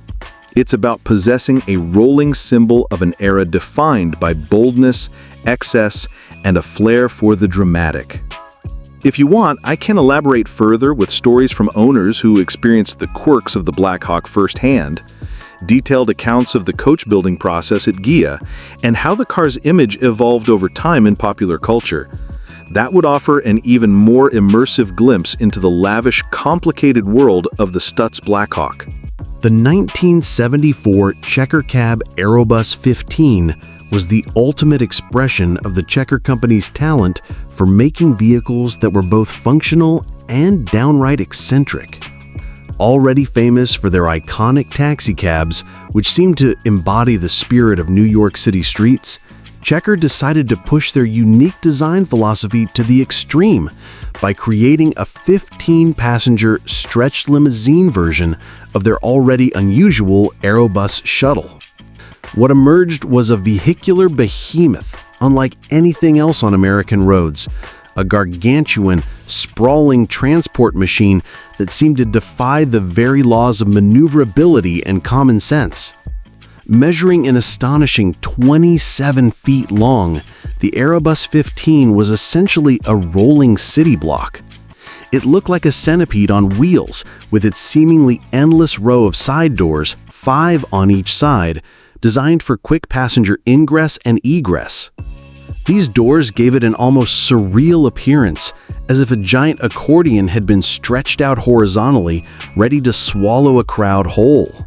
It's about possessing a rolling symbol of an era defined by boldness, excess, and a flair for the dramatic. If you want, I can elaborate further with stories from owners who experienced the quirks of the Blackhawk firsthand, detailed accounts of the coach building process at Ghia, and how the car's image evolved over time in popular culture. That would offer an even more immersive glimpse into the lavish, complicated world of the Stutts Blackhawk. The 1974 Checker Cab Aerobus 15 was the ultimate expression of the Checker Company's talent for making vehicles that were both functional and downright eccentric. Already famous for their iconic taxicabs, which seemed to embody the spirit of New York City streets, Checker decided to push their unique design philosophy to the extreme by creating a 15-passenger stretched limousine version of their already unusual Aerobus shuttle. What emerged was a vehicular behemoth, unlike anything else on American roads, a gargantuan, sprawling transport machine that seemed to defy the very laws of maneuverability and common sense. Measuring an astonishing 27 feet long, the Aerobus 15 was essentially a rolling city block. It looked like a centipede on wheels, with its seemingly endless row of side doors, 5 on each side, designed for quick passenger ingress and egress. These doors gave it an almost surreal appearance, as if a giant accordion had been stretched out horizontally, ready to swallow a crowd whole.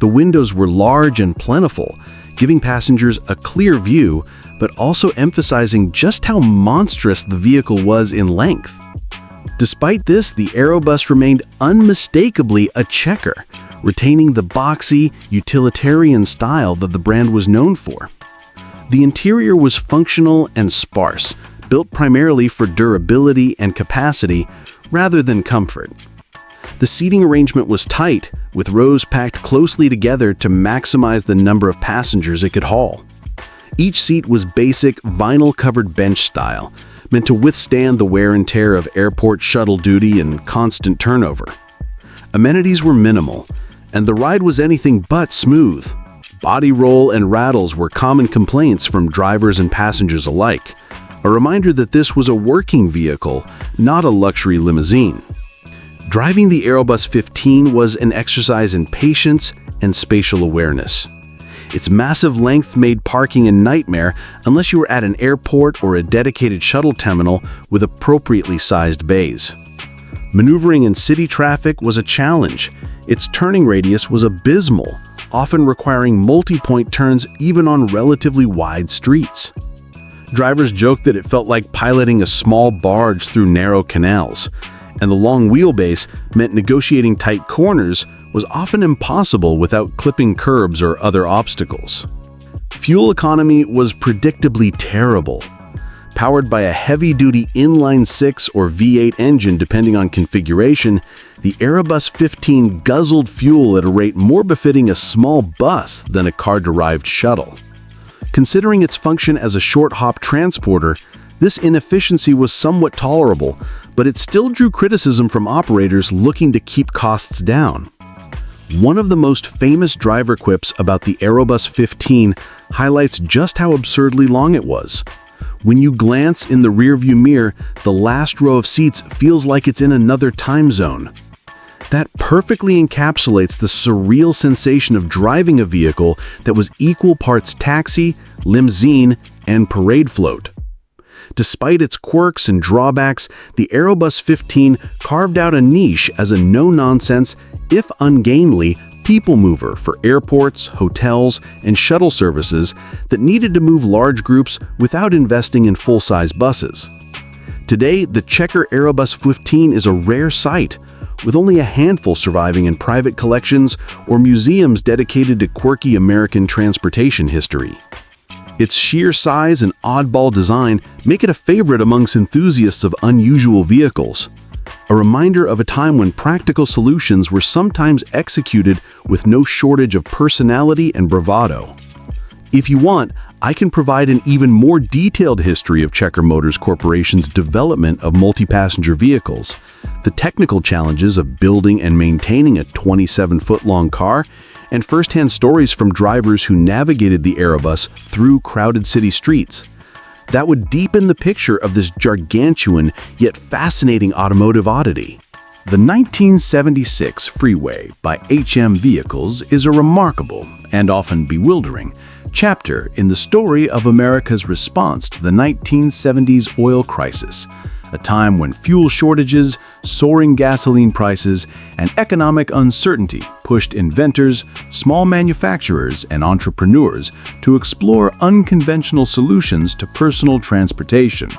The windows were large and plentiful, giving passengers a clear view, but also emphasizing just how monstrous the vehicle was in length. Despite this, the Aerobus remained unmistakably a Checker, retaining the boxy, utilitarian style that the brand was known for. The interior was functional and sparse, built primarily for durability and capacity rather than comfort. The seating arrangement was tight, with rows packed closely together to maximize the number of passengers it could haul. Each seat was basic, vinyl-covered bench style, meant to withstand the wear and tear of airport shuttle duty and constant turnover. Amenities were minimal, and the ride was anything but smooth. Body roll and rattles were common complaints from drivers and passengers alike, a reminder that this was a working vehicle, not a luxury limousine. Driving the Aerobus 15 was an exercise in patience and spatial awareness. Its massive length made parking a nightmare unless you were at an airport or a dedicated shuttle terminal with appropriately sized bays. Maneuvering in city traffic was a challenge. Its turning radius was abysmal, often requiring multi-point turns even on relatively wide streets. Drivers joked that it felt like piloting a small barge through narrow canals, and the long wheelbase meant negotiating tight corners was often impossible without clipping curbs or other obstacles. Fuel economy was predictably terrible. Powered by a heavy-duty inline-6 or V8 engine depending on configuration, the Aerobus 15 guzzled fuel at a rate more befitting a small bus than a car-derived shuttle. Considering its function as a short-hop transporter, this inefficiency was somewhat tolerable, but it still drew criticism from operators looking to keep costs down. One of the most famous driver quips about the Aerobus 15 highlights just how absurdly long it was. When you glance in the rearview mirror, the last row of seats feels like it's in another time zone. That perfectly encapsulates the surreal sensation of driving a vehicle that was equal parts taxi, limousine, and parade float. Despite its quirks and drawbacks, the Aerobus 15 carved out a niche as a no-nonsense, if ungainly, people mover for airports, hotels, and shuttle services that needed to move large groups without investing in full-size buses. Today, the Checker Aerobus 15 is a rare sight, with only a handful surviving in private collections or museums dedicated to quirky American transportation history. Its sheer size and oddball design make it a favorite amongst enthusiasts of unusual vehicles, a reminder of a time when practical solutions were sometimes executed with no shortage of personality and bravado. If you want, I can provide an even more detailed history of Checker Motors Corporation's development of multi-passenger vehicles, the technical challenges of building and maintaining a 27-foot-long car, and first-hand stories from drivers who navigated the Aerobus through crowded city streets. That would deepen the picture of this gargantuan yet fascinating automotive oddity. The 1976 Freeway by HM Vehicles is a remarkable, and often bewildering, chapter in the story of America's response to the 1970s oil crisis, a time when fuel shortages, soaring gasoline prices, and economic uncertainty pushed inventors, small manufacturers, and entrepreneurs to explore unconventional solutions to personal transportation.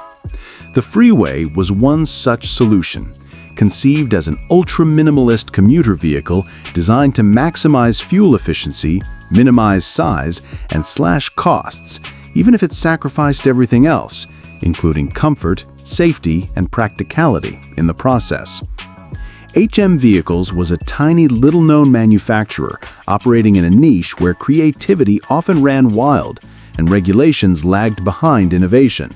The Freeway was one such solution, conceived as an ultra-minimalist commuter vehicle designed to maximize fuel efficiency, minimize size, and slash costs, even if it sacrificed everything else, including comfort, safety, and practicality in the process. HM Vehicles was a tiny, little-known manufacturer operating in a niche where creativity often ran wild and regulations lagged behind innovation.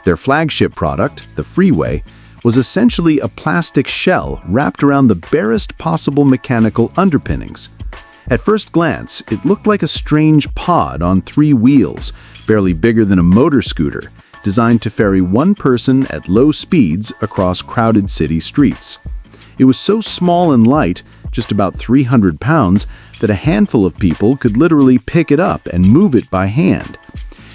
Their flagship product, the Freeway, was essentially a plastic shell wrapped around the barest possible mechanical underpinnings. At first glance, it looked like a strange pod on 3 wheels, barely bigger than a motor scooter, designed to ferry one person at low speeds across crowded city streets. It was so small and light, just about 300 pounds, that a handful of people could literally pick it up and move it by hand.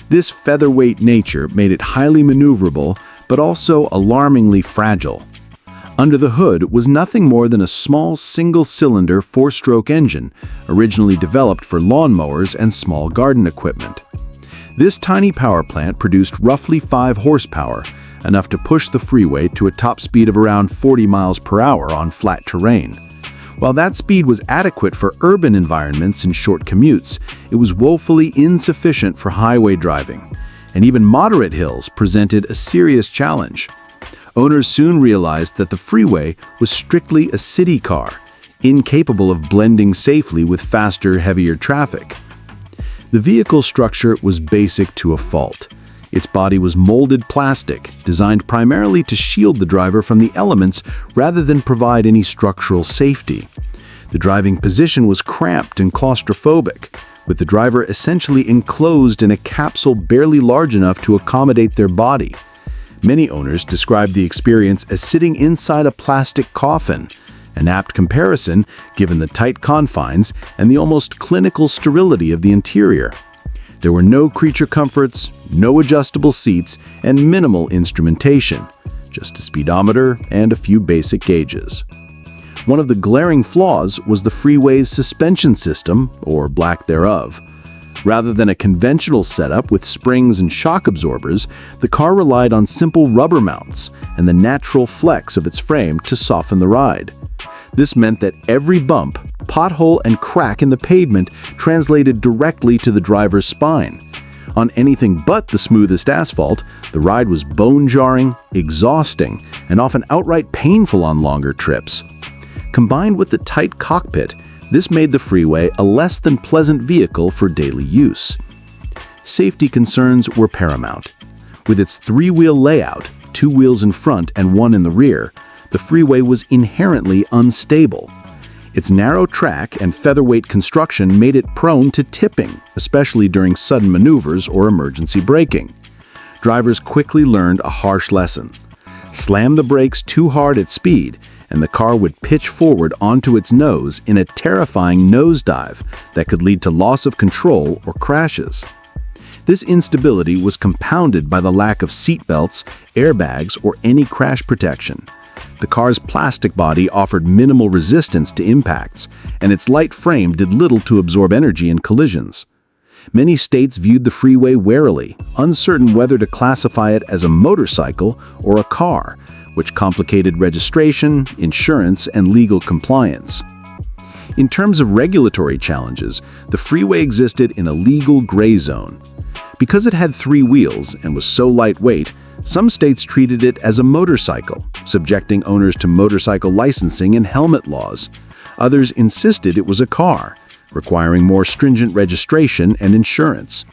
This featherweight nature made it highly maneuverable, but also alarmingly fragile. Under the hood was nothing more than a small single-cylinder 4-stroke engine, originally developed for lawnmowers and small garden equipment. This tiny power plant produced roughly 5 horsepower, enough to push the Freeway to a top speed of around 40 miles per hour on flat terrain. While that speed was adequate for urban environments and short commutes, it was woefully insufficient for highway driving, and even moderate hills presented a serious challenge. Owners soon realized that the Freeway was strictly a city car, incapable of blending safely with faster, heavier traffic. The vehicle structure was basic to a fault. Its body was molded plastic, designed primarily to shield the driver from the elements rather than provide any structural safety. The driving position was cramped and claustrophobic, with the driver essentially enclosed in a capsule barely large enough to accommodate their body. Many owners described the experience as sitting inside a plastic coffin, an apt comparison given the tight confines and the almost clinical sterility of the interior. There were no creature comforts, no adjustable seats, and minimal instrumentation, just a speedometer and a few basic gauges. One of the glaring flaws was the Freeway's suspension system, or lack thereof. Rather than a conventional setup with springs and shock absorbers, the car relied on simple rubber mounts and the natural flex of its frame to soften the ride. This meant that every bump, pothole, and crack in the pavement translated directly to the driver's spine. On anything but the smoothest asphalt, the ride was bone-jarring, exhausting, and often outright painful on longer trips. Combined with the tight cockpit, this made the Freeway a less than pleasant vehicle for daily use. Safety concerns were paramount. With its 3-wheel layout, 2 wheels in front and 1 in the rear, the Freeway was inherently unstable. Its narrow track and featherweight construction made it prone to tipping, especially during sudden maneuvers or emergency braking. Drivers quickly learned a harsh lesson. Slam the brakes too hard at speed, and the car would pitch forward onto its nose in a terrifying nosedive that could lead to loss of control or crashes. This instability was compounded by the lack of seatbelts, airbags, or any crash protection. The car's plastic body offered minimal resistance to impacts, and its light frame did little to absorb energy in collisions. Many states viewed the Freeway warily, uncertain whether to classify it as a motorcycle or a car, which complicated registration, insurance, and legal compliance. In terms of regulatory challenges, the Freeway existed in a legal gray zone. Because it had 3 wheels and was so lightweight, some states treated it as a motorcycle, subjecting owners to motorcycle licensing and helmet laws. Others insisted it was a car, requiring more stringent registration and insurance.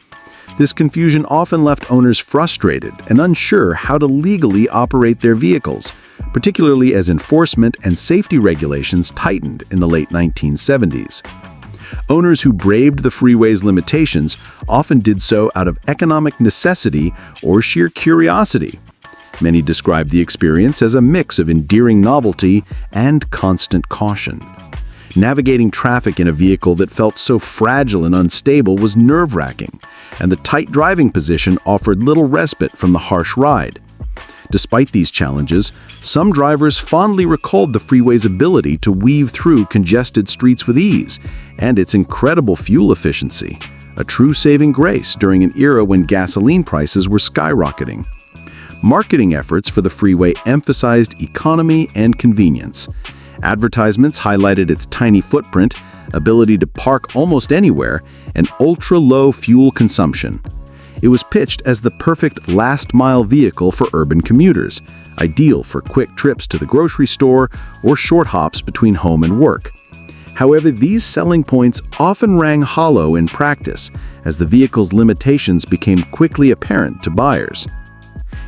This confusion often left owners frustrated and unsure how to legally operate their vehicles, particularly as enforcement and safety regulations tightened in the late 1970s. Owners who braved the freeway's limitations often did so out of economic necessity or sheer curiosity. Many describe the experience as a mix of endearing novelty and constant caution. Navigating traffic in a vehicle that felt so fragile and unstable was nerve-wracking, and the tight driving position offered little respite from the harsh ride. Despite these challenges, some drivers fondly recalled the freeway's ability to weave through congested streets with ease, and its incredible fuel efficiency, a true saving grace during an era when gasoline prices were skyrocketing. Marketing efforts for the freeway emphasized economy and convenience. Advertisements highlighted its tiny footprint, ability to park almost anywhere, and ultra-low fuel consumption. It was pitched as the perfect last-mile vehicle for urban commuters, ideal for quick trips to the grocery store or short hops between home and work. However, these selling points often rang hollow in practice, as the vehicle's limitations became quickly apparent to buyers.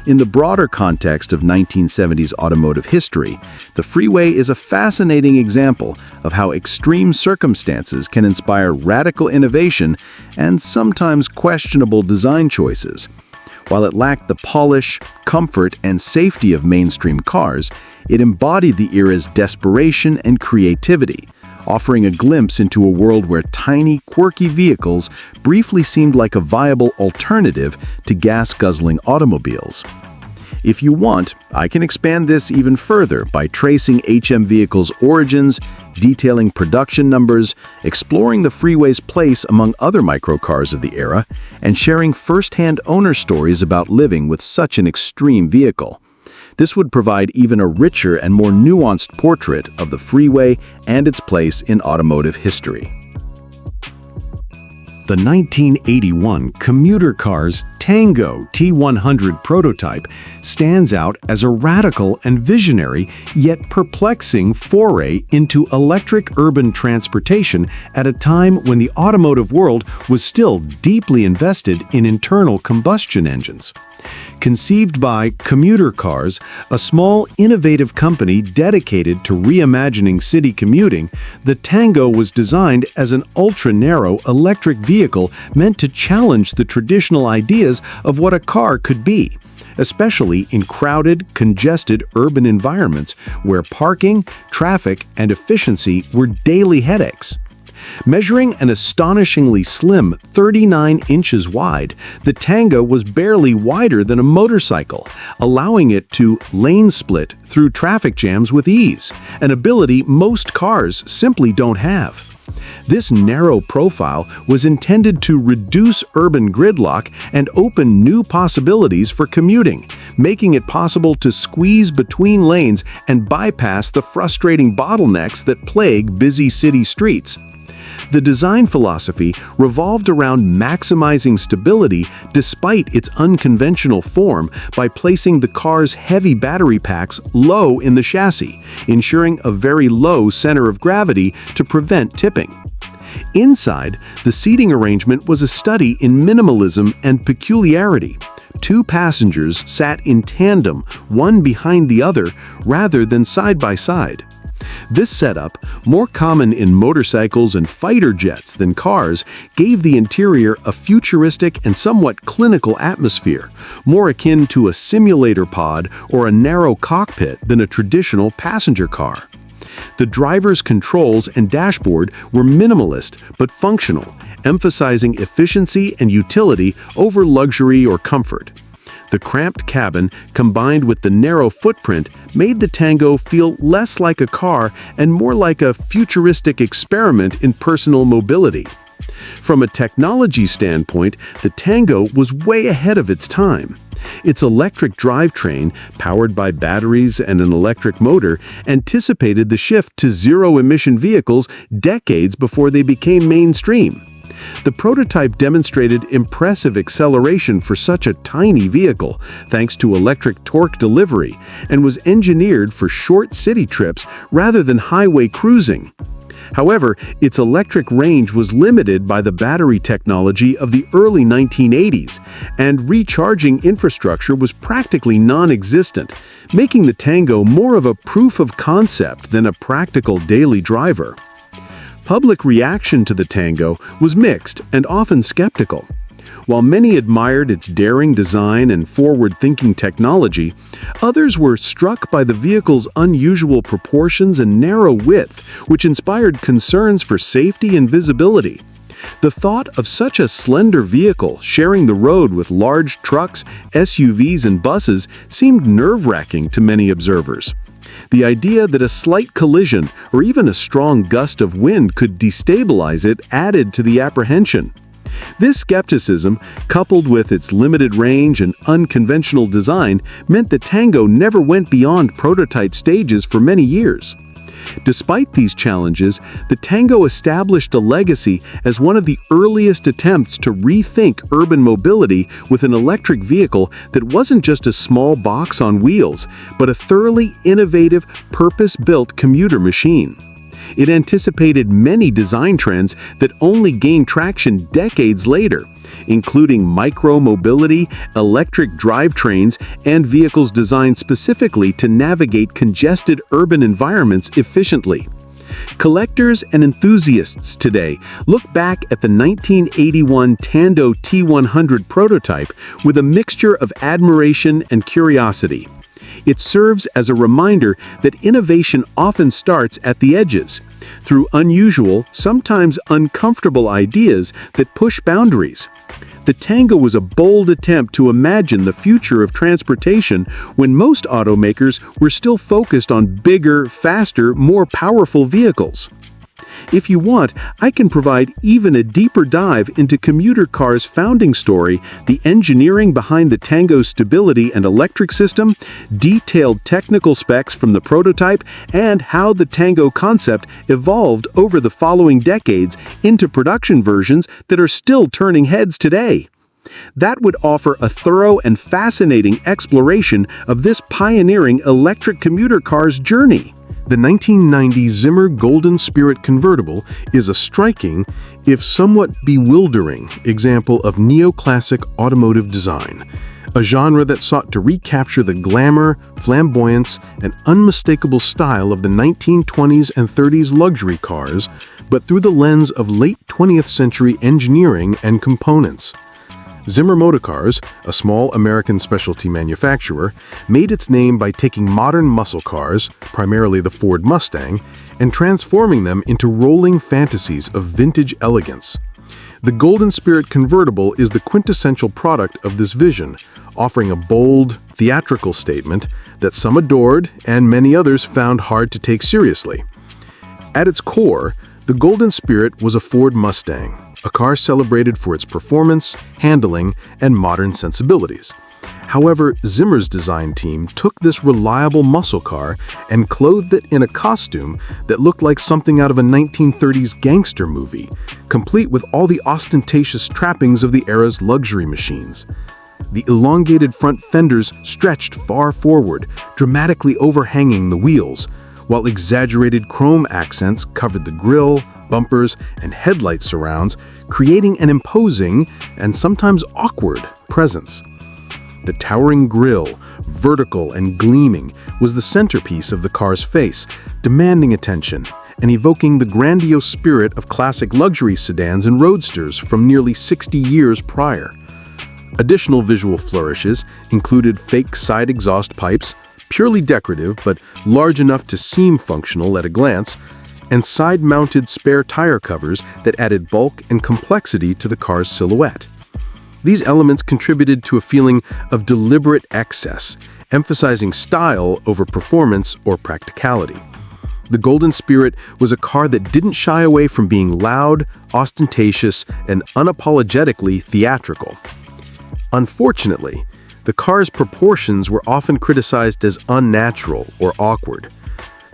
In the broader context of 1970s automotive history, the freeway is a fascinating example of how extreme circumstances can inspire radical innovation and sometimes questionable design choices. While it lacked the polish, comfort, and safety of mainstream cars, it embodied the era's desperation and creativity, offering a glimpse into a world where tiny, quirky vehicles briefly seemed like a viable alternative to gas-guzzling automobiles. If you want, I can expand this even further by tracing HM vehicles' origins, detailing production numbers, exploring the freeway's place among other microcars of the era, and sharing first-hand owner stories about living with such an extreme vehicle. This would provide even a richer and more nuanced portrait of the freeway and its place in automotive history. The 1981 Commuter car's Tango T100 prototype stands out as a radical and visionary yet perplexing foray into electric urban transportation at a time when the automotive world was still deeply invested in internal combustion engines. Conceived by Commuter Cars, a small, innovative company dedicated to reimagining city commuting, the Tango was designed as an ultra-narrow electric vehicle meant to challenge the traditional ideas of what a car could be, especially in crowded, congested urban environments where parking, traffic, and efficiency were daily headaches. Measuring an astonishingly slim 39 inches wide, the Tango was barely wider than a motorcycle, allowing it to lane split through traffic jams with ease, an ability most cars simply don't have. This narrow profile was intended to reduce urban gridlock and open new possibilities for commuting, making it possible to squeeze between lanes and bypass the frustrating bottlenecks that plague busy city streets. The design philosophy revolved around maximizing stability despite its unconventional form by placing the car's heavy battery packs low in the chassis, ensuring a very low center of gravity to prevent tipping. Inside, the seating arrangement was a study in minimalism and peculiarity. Two passengers sat in tandem, one behind the other, rather than side by side. This setup, more common in motorcycles and fighter jets than cars, gave the interior a futuristic and somewhat clinical atmosphere, more akin to a simulator pod or a narrow cockpit than a traditional passenger car. The driver's controls and dashboard were minimalist but functional, emphasizing efficiency and utility over luxury or comfort. The cramped cabin, combined with the narrow footprint, made the Tango feel less like a car and more like a futuristic experiment in personal mobility. From a technology standpoint, the Tango was way ahead of its time. Its electric drivetrain, powered by batteries and an electric motor, anticipated the shift to zero-emission vehicles decades before they became mainstream. The prototype demonstrated impressive acceleration for such a tiny vehicle, thanks to electric torque delivery, and was engineered for short city trips rather than highway cruising. However, its electric range was limited by the battery technology of the early 1980s, and recharging infrastructure was practically non-existent, making the Tango more of a proof of concept than a practical daily driver. Public reaction to the Tango was mixed and often skeptical. While many admired its daring design and forward-thinking technology, others were struck by the vehicle's unusual proportions and narrow width, which inspired concerns for safety and visibility. The thought of such a slender vehicle sharing the road with large trucks, SUVs, and buses seemed nerve-wracking to many observers. The idea that a slight collision or even a strong gust of wind could destabilize it added to the apprehension. This skepticism, coupled with its limited range and unconventional design, meant the Tango never went beyond prototype stages for many years. Despite these challenges, the Tango established a legacy as one of the earliest attempts to rethink urban mobility with an electric vehicle that wasn't just a small box on wheels, but a thoroughly innovative, purpose-built commuter machine. It anticipated many design trends that only gained traction decades later, including micro-mobility, electric drivetrains, and vehicles designed specifically to navigate congested urban environments efficiently. Collectors and enthusiasts today look back at the 1981 Tango T100 prototype with a mixture of admiration and curiosity. It serves as a reminder that innovation often starts at the edges, through unusual, sometimes uncomfortable ideas that push boundaries. The Tango was a bold attempt to imagine the future of transportation when most automakers were still focused on bigger, faster, more powerful vehicles. If you want, I can provide even a deeper dive into Commuter Car's founding story, the engineering behind the Tango's stability and electric system, detailed technical specs from the prototype, and how the Tango concept evolved over the following decades into production versions that are still turning heads today. That would offer a thorough and fascinating exploration of this pioneering electric commuter car's journey. The 1990 Zimmer Golden Spirit convertible is a striking, if somewhat bewildering, example of neoclassic automotive design, a genre that sought to recapture the glamour, flamboyance, and unmistakable style of the 1920s and 30s luxury cars, but through the lens of late 20th century engineering and components. Zimmer Motorcars, a small American specialty manufacturer, made its name by taking modern muscle cars, primarily the Ford Mustang, and transforming them into rolling fantasies of vintage elegance. The Golden Spirit convertible is the quintessential product of this vision, offering a bold, theatrical statement that some adored and many others found hard to take seriously. At its core, the Golden Spirit was a Ford Mustang, a car celebrated for its performance, handling, and modern sensibilities. However, Zimmer's design team took this reliable muscle car and clothed it in a costume that looked like something out of a 1930s gangster movie, complete with all the ostentatious trappings of the era's luxury machines. The elongated front fenders stretched far forward, dramatically overhanging the wheels, while exaggerated chrome accents covered the grille, bumpers, and headlight surrounds, creating an imposing and sometimes awkward presence. The towering grille, vertical and gleaming, was the centerpiece of the car's face, demanding attention and evoking the grandiose spirit of classic luxury sedans and roadsters from nearly 60 years prior. Additional visual flourishes included fake side exhaust pipes, purely decorative but large enough to seem functional at a glance, and side-mounted spare tire covers that added bulk and complexity to the car's silhouette. These elements contributed to a feeling of deliberate excess, emphasizing style over performance or practicality. The Golden Spirit was a car that didn't shy away from being loud, ostentatious, and unapologetically theatrical. Unfortunately, the car's proportions were often criticized as unnatural or awkward.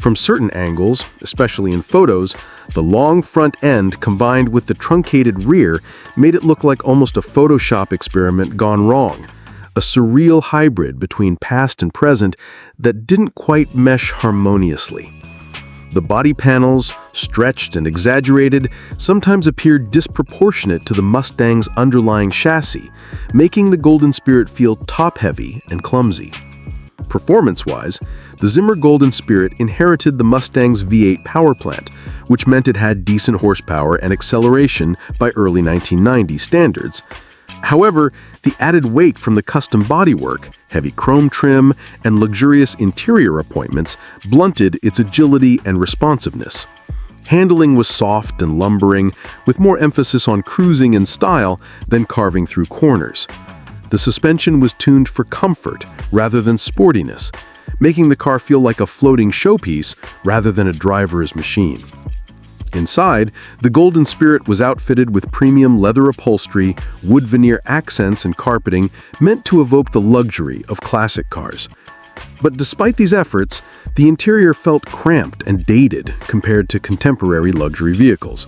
From certain angles, especially in photos, the long front end combined with the truncated rear made it look like almost a Photoshop experiment gone wrong, a surreal hybrid between past and present that didn't quite mesh harmoniously. The body panels, stretched and exaggerated, sometimes appeared disproportionate to the Mustang's underlying chassis, making the Golden Spirit feel top-heavy and clumsy. Performance-wise, the Zimmer Golden Spirit inherited the Mustang's V8 power plant, which meant it had decent horsepower and acceleration by early 1990 standards. However, the added weight from the custom bodywork, heavy chrome trim, and luxurious interior appointments blunted its agility and responsiveness. Handling was soft and lumbering, with more emphasis on cruising and style than carving through corners. The suspension was tuned for comfort rather than sportiness, making the car feel like a floating showpiece rather than a driver's machine. Inside, the Golden Spirit was outfitted with premium leather upholstery, wood veneer accents, and carpeting meant to evoke the luxury of classic cars. But despite these efforts, the interior felt cramped and dated compared to contemporary luxury vehicles.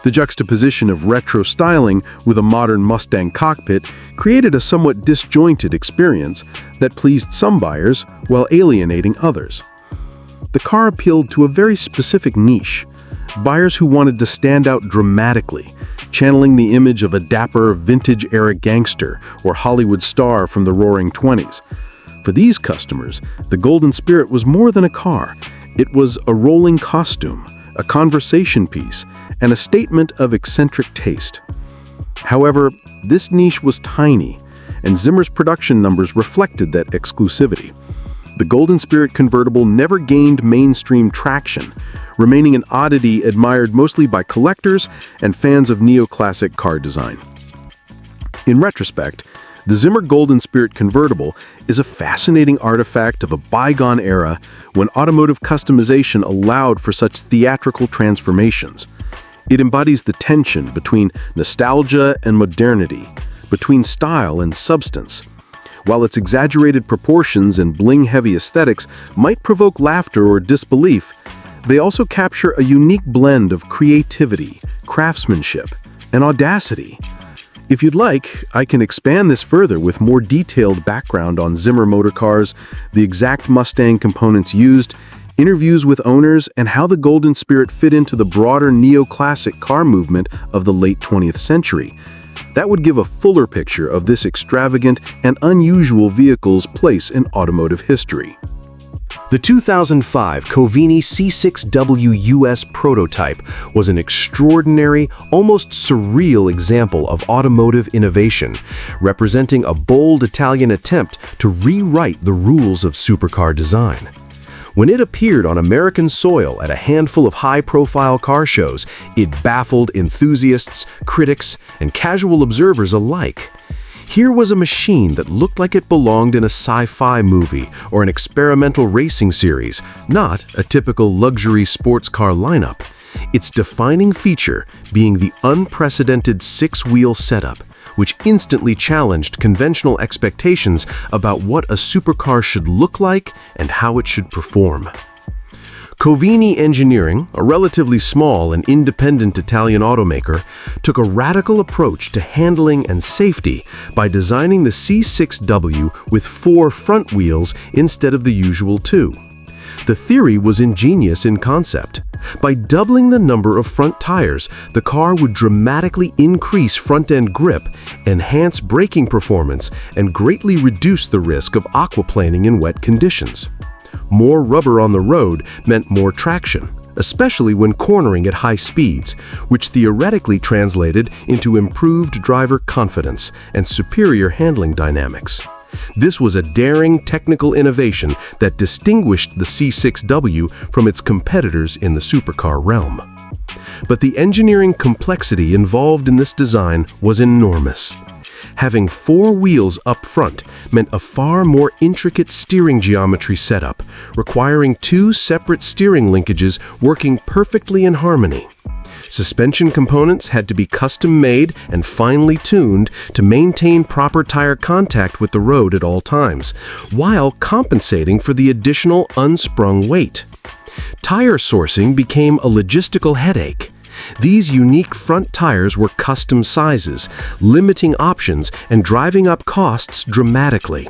The juxtaposition of retro styling with a modern Mustang cockpit created a somewhat disjointed experience that pleased some buyers while alienating others. The car appealed to a very specific niche, buyers who wanted to stand out dramatically, channeling the image of a dapper vintage-era gangster or Hollywood star from the Roaring '20s. For these customers, the Golden Spirit was more than a car. It was a rolling costume, a conversation piece, and a statement of eccentric taste. However, this niche was tiny, and Zimmer's production numbers reflected that exclusivity. The Golden Spirit convertible never gained mainstream traction, remaining an oddity admired mostly by collectors and fans of neoclassic car design. In retrospect, the Zimmer Golden Spirit convertible is a fascinating artifact of a bygone era when automotive customization allowed for such theatrical transformations. It embodies the tension between nostalgia and modernity, between style and substance. While its exaggerated proportions and bling-heavy aesthetics might provoke laughter or disbelief, they also capture a unique blend of creativity, craftsmanship, and audacity. If you'd like, I can expand this further with more detailed background on Zimmer motor cars, the exact Mustang components used, interviews with owners, and how the Golden Spirit fit into the broader neoclassic car movement of the late 20th century. That would give a fuller picture of this extravagant and unusual vehicle's place in automotive history. The 2005 Covini C6W US prototype was an extraordinary, almost surreal example of automotive innovation, representing a bold Italian attempt to rewrite the rules of supercar design. When it appeared on American soil at a handful of high-profile car shows, it baffled enthusiasts, critics, and casual observers alike. Here was a machine that looked like it belonged in a sci-fi movie or an experimental racing series, not a typical luxury sports car lineup. Its defining feature being the unprecedented six-wheel setup, which instantly challenged conventional expectations about what a supercar should look like and how it should perform. Covini Engineering, a relatively small and independent Italian automaker, took a radical approach to handling and safety by designing the C6W with 4 front wheels instead of the usual 2. The theory was ingenious in concept. By doubling the number of front tires, the car would dramatically increase front-end grip, enhance braking performance, and greatly reduce the risk of aquaplaning in wet conditions. More rubber on the road meant more traction, especially when cornering at high speeds, which theoretically translated into improved driver confidence and superior handling dynamics. This was a daring technical innovation that distinguished the C6W from its competitors in the supercar realm. But the engineering complexity involved in this design was enormous. Having 4 wheels up front meant a far more intricate steering geometry setup, requiring 2 separate steering linkages working perfectly in harmony. Suspension components had to be custom-made and finely tuned to maintain proper tire contact with the road at all times, while compensating for the additional unsprung weight. Tire sourcing became a logistical headache. These unique front tires were custom sizes, limiting options and driving up costs dramatically.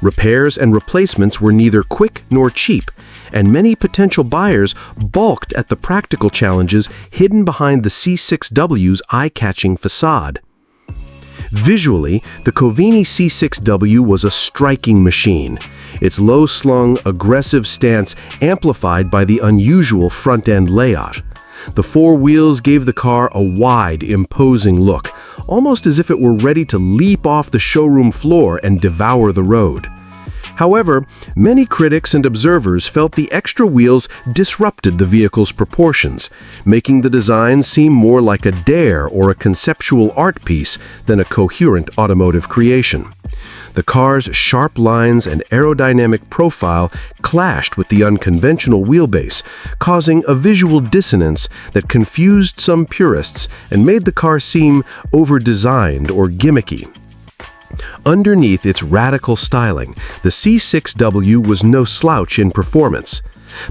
Repairs and replacements were neither quick nor cheap, and many potential buyers balked at the practical challenges hidden behind the C6W's eye-catching facade. Visually, the Covini C6W was a striking machine. its low-slung, aggressive stance amplified by the unusual front-end layout. The four wheels gave the car a wide, imposing look, almost as if it were ready to leap off the showroom floor and devour the road. However, many critics and observers felt the extra wheels disrupted the vehicle's proportions, making the design seem more like a dare or a conceptual art piece than a coherent automotive creation. The car's sharp lines and aerodynamic profile clashed with the unconventional wheelbase, causing a visual dissonance that confused some purists and made the car seem over-designed or gimmicky. Underneath its radical styling, the C6W was no slouch in performance.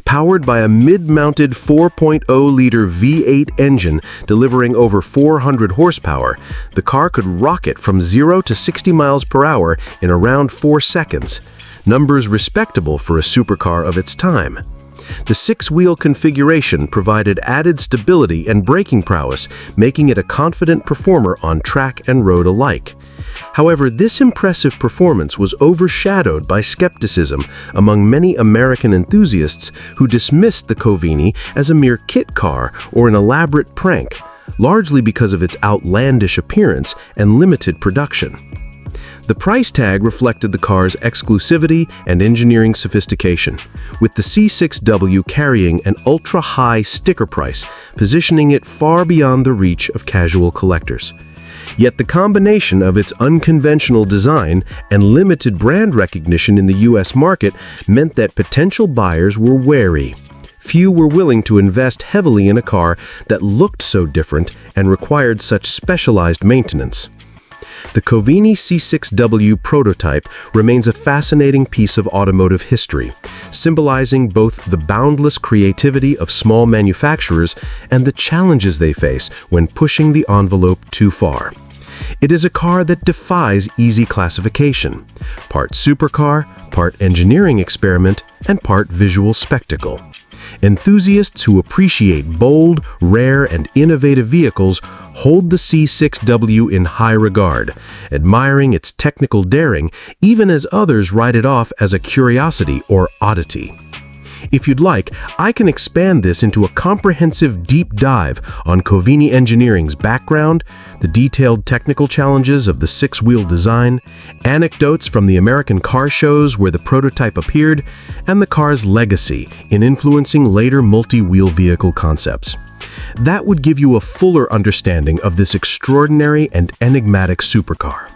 Powered by a mid-mounted 4.0-liter V8 engine delivering over 400 horsepower, the car could rocket from 0 to 60 miles per hour in around 4 seconds, numbers respectable for a supercar of its time. The six-wheel configuration provided added stability and braking prowess, making it a confident performer on track and road alike. However, this impressive performance was overshadowed by skepticism among many American enthusiasts who dismissed the Covini as a mere kit car or an elaborate prank, largely because of its outlandish appearance and limited production. The price tag reflected the car's exclusivity and engineering sophistication, with the C6W carrying an ultra-high sticker price, positioning it far beyond the reach of casual collectors. Yet the combination of its unconventional design and limited brand recognition in the U.S. market meant that potential buyers were wary. Few were willing to invest heavily in a car that looked so different and required such specialized maintenance. The Covini C6W prototype remains a fascinating piece of automotive history, symbolizing both the boundless creativity of small manufacturers and the challenges they face when pushing the envelope too far. It is a car that defies easy classification, part supercar, part engineering experiment, and part visual spectacle. Enthusiasts who appreciate bold, rare, and innovative vehicles hold the C6W in high regard, admiring its technical daring, even as others write it off as a curiosity or oddity. If you'd like, I can expand this into a comprehensive deep dive on Covini Engineering's background, the detailed technical challenges of the six-wheel design, anecdotes from the American car shows where the prototype appeared, and the car's legacy in influencing later multi-wheel vehicle concepts. That would give you a fuller understanding of this extraordinary and enigmatic supercar.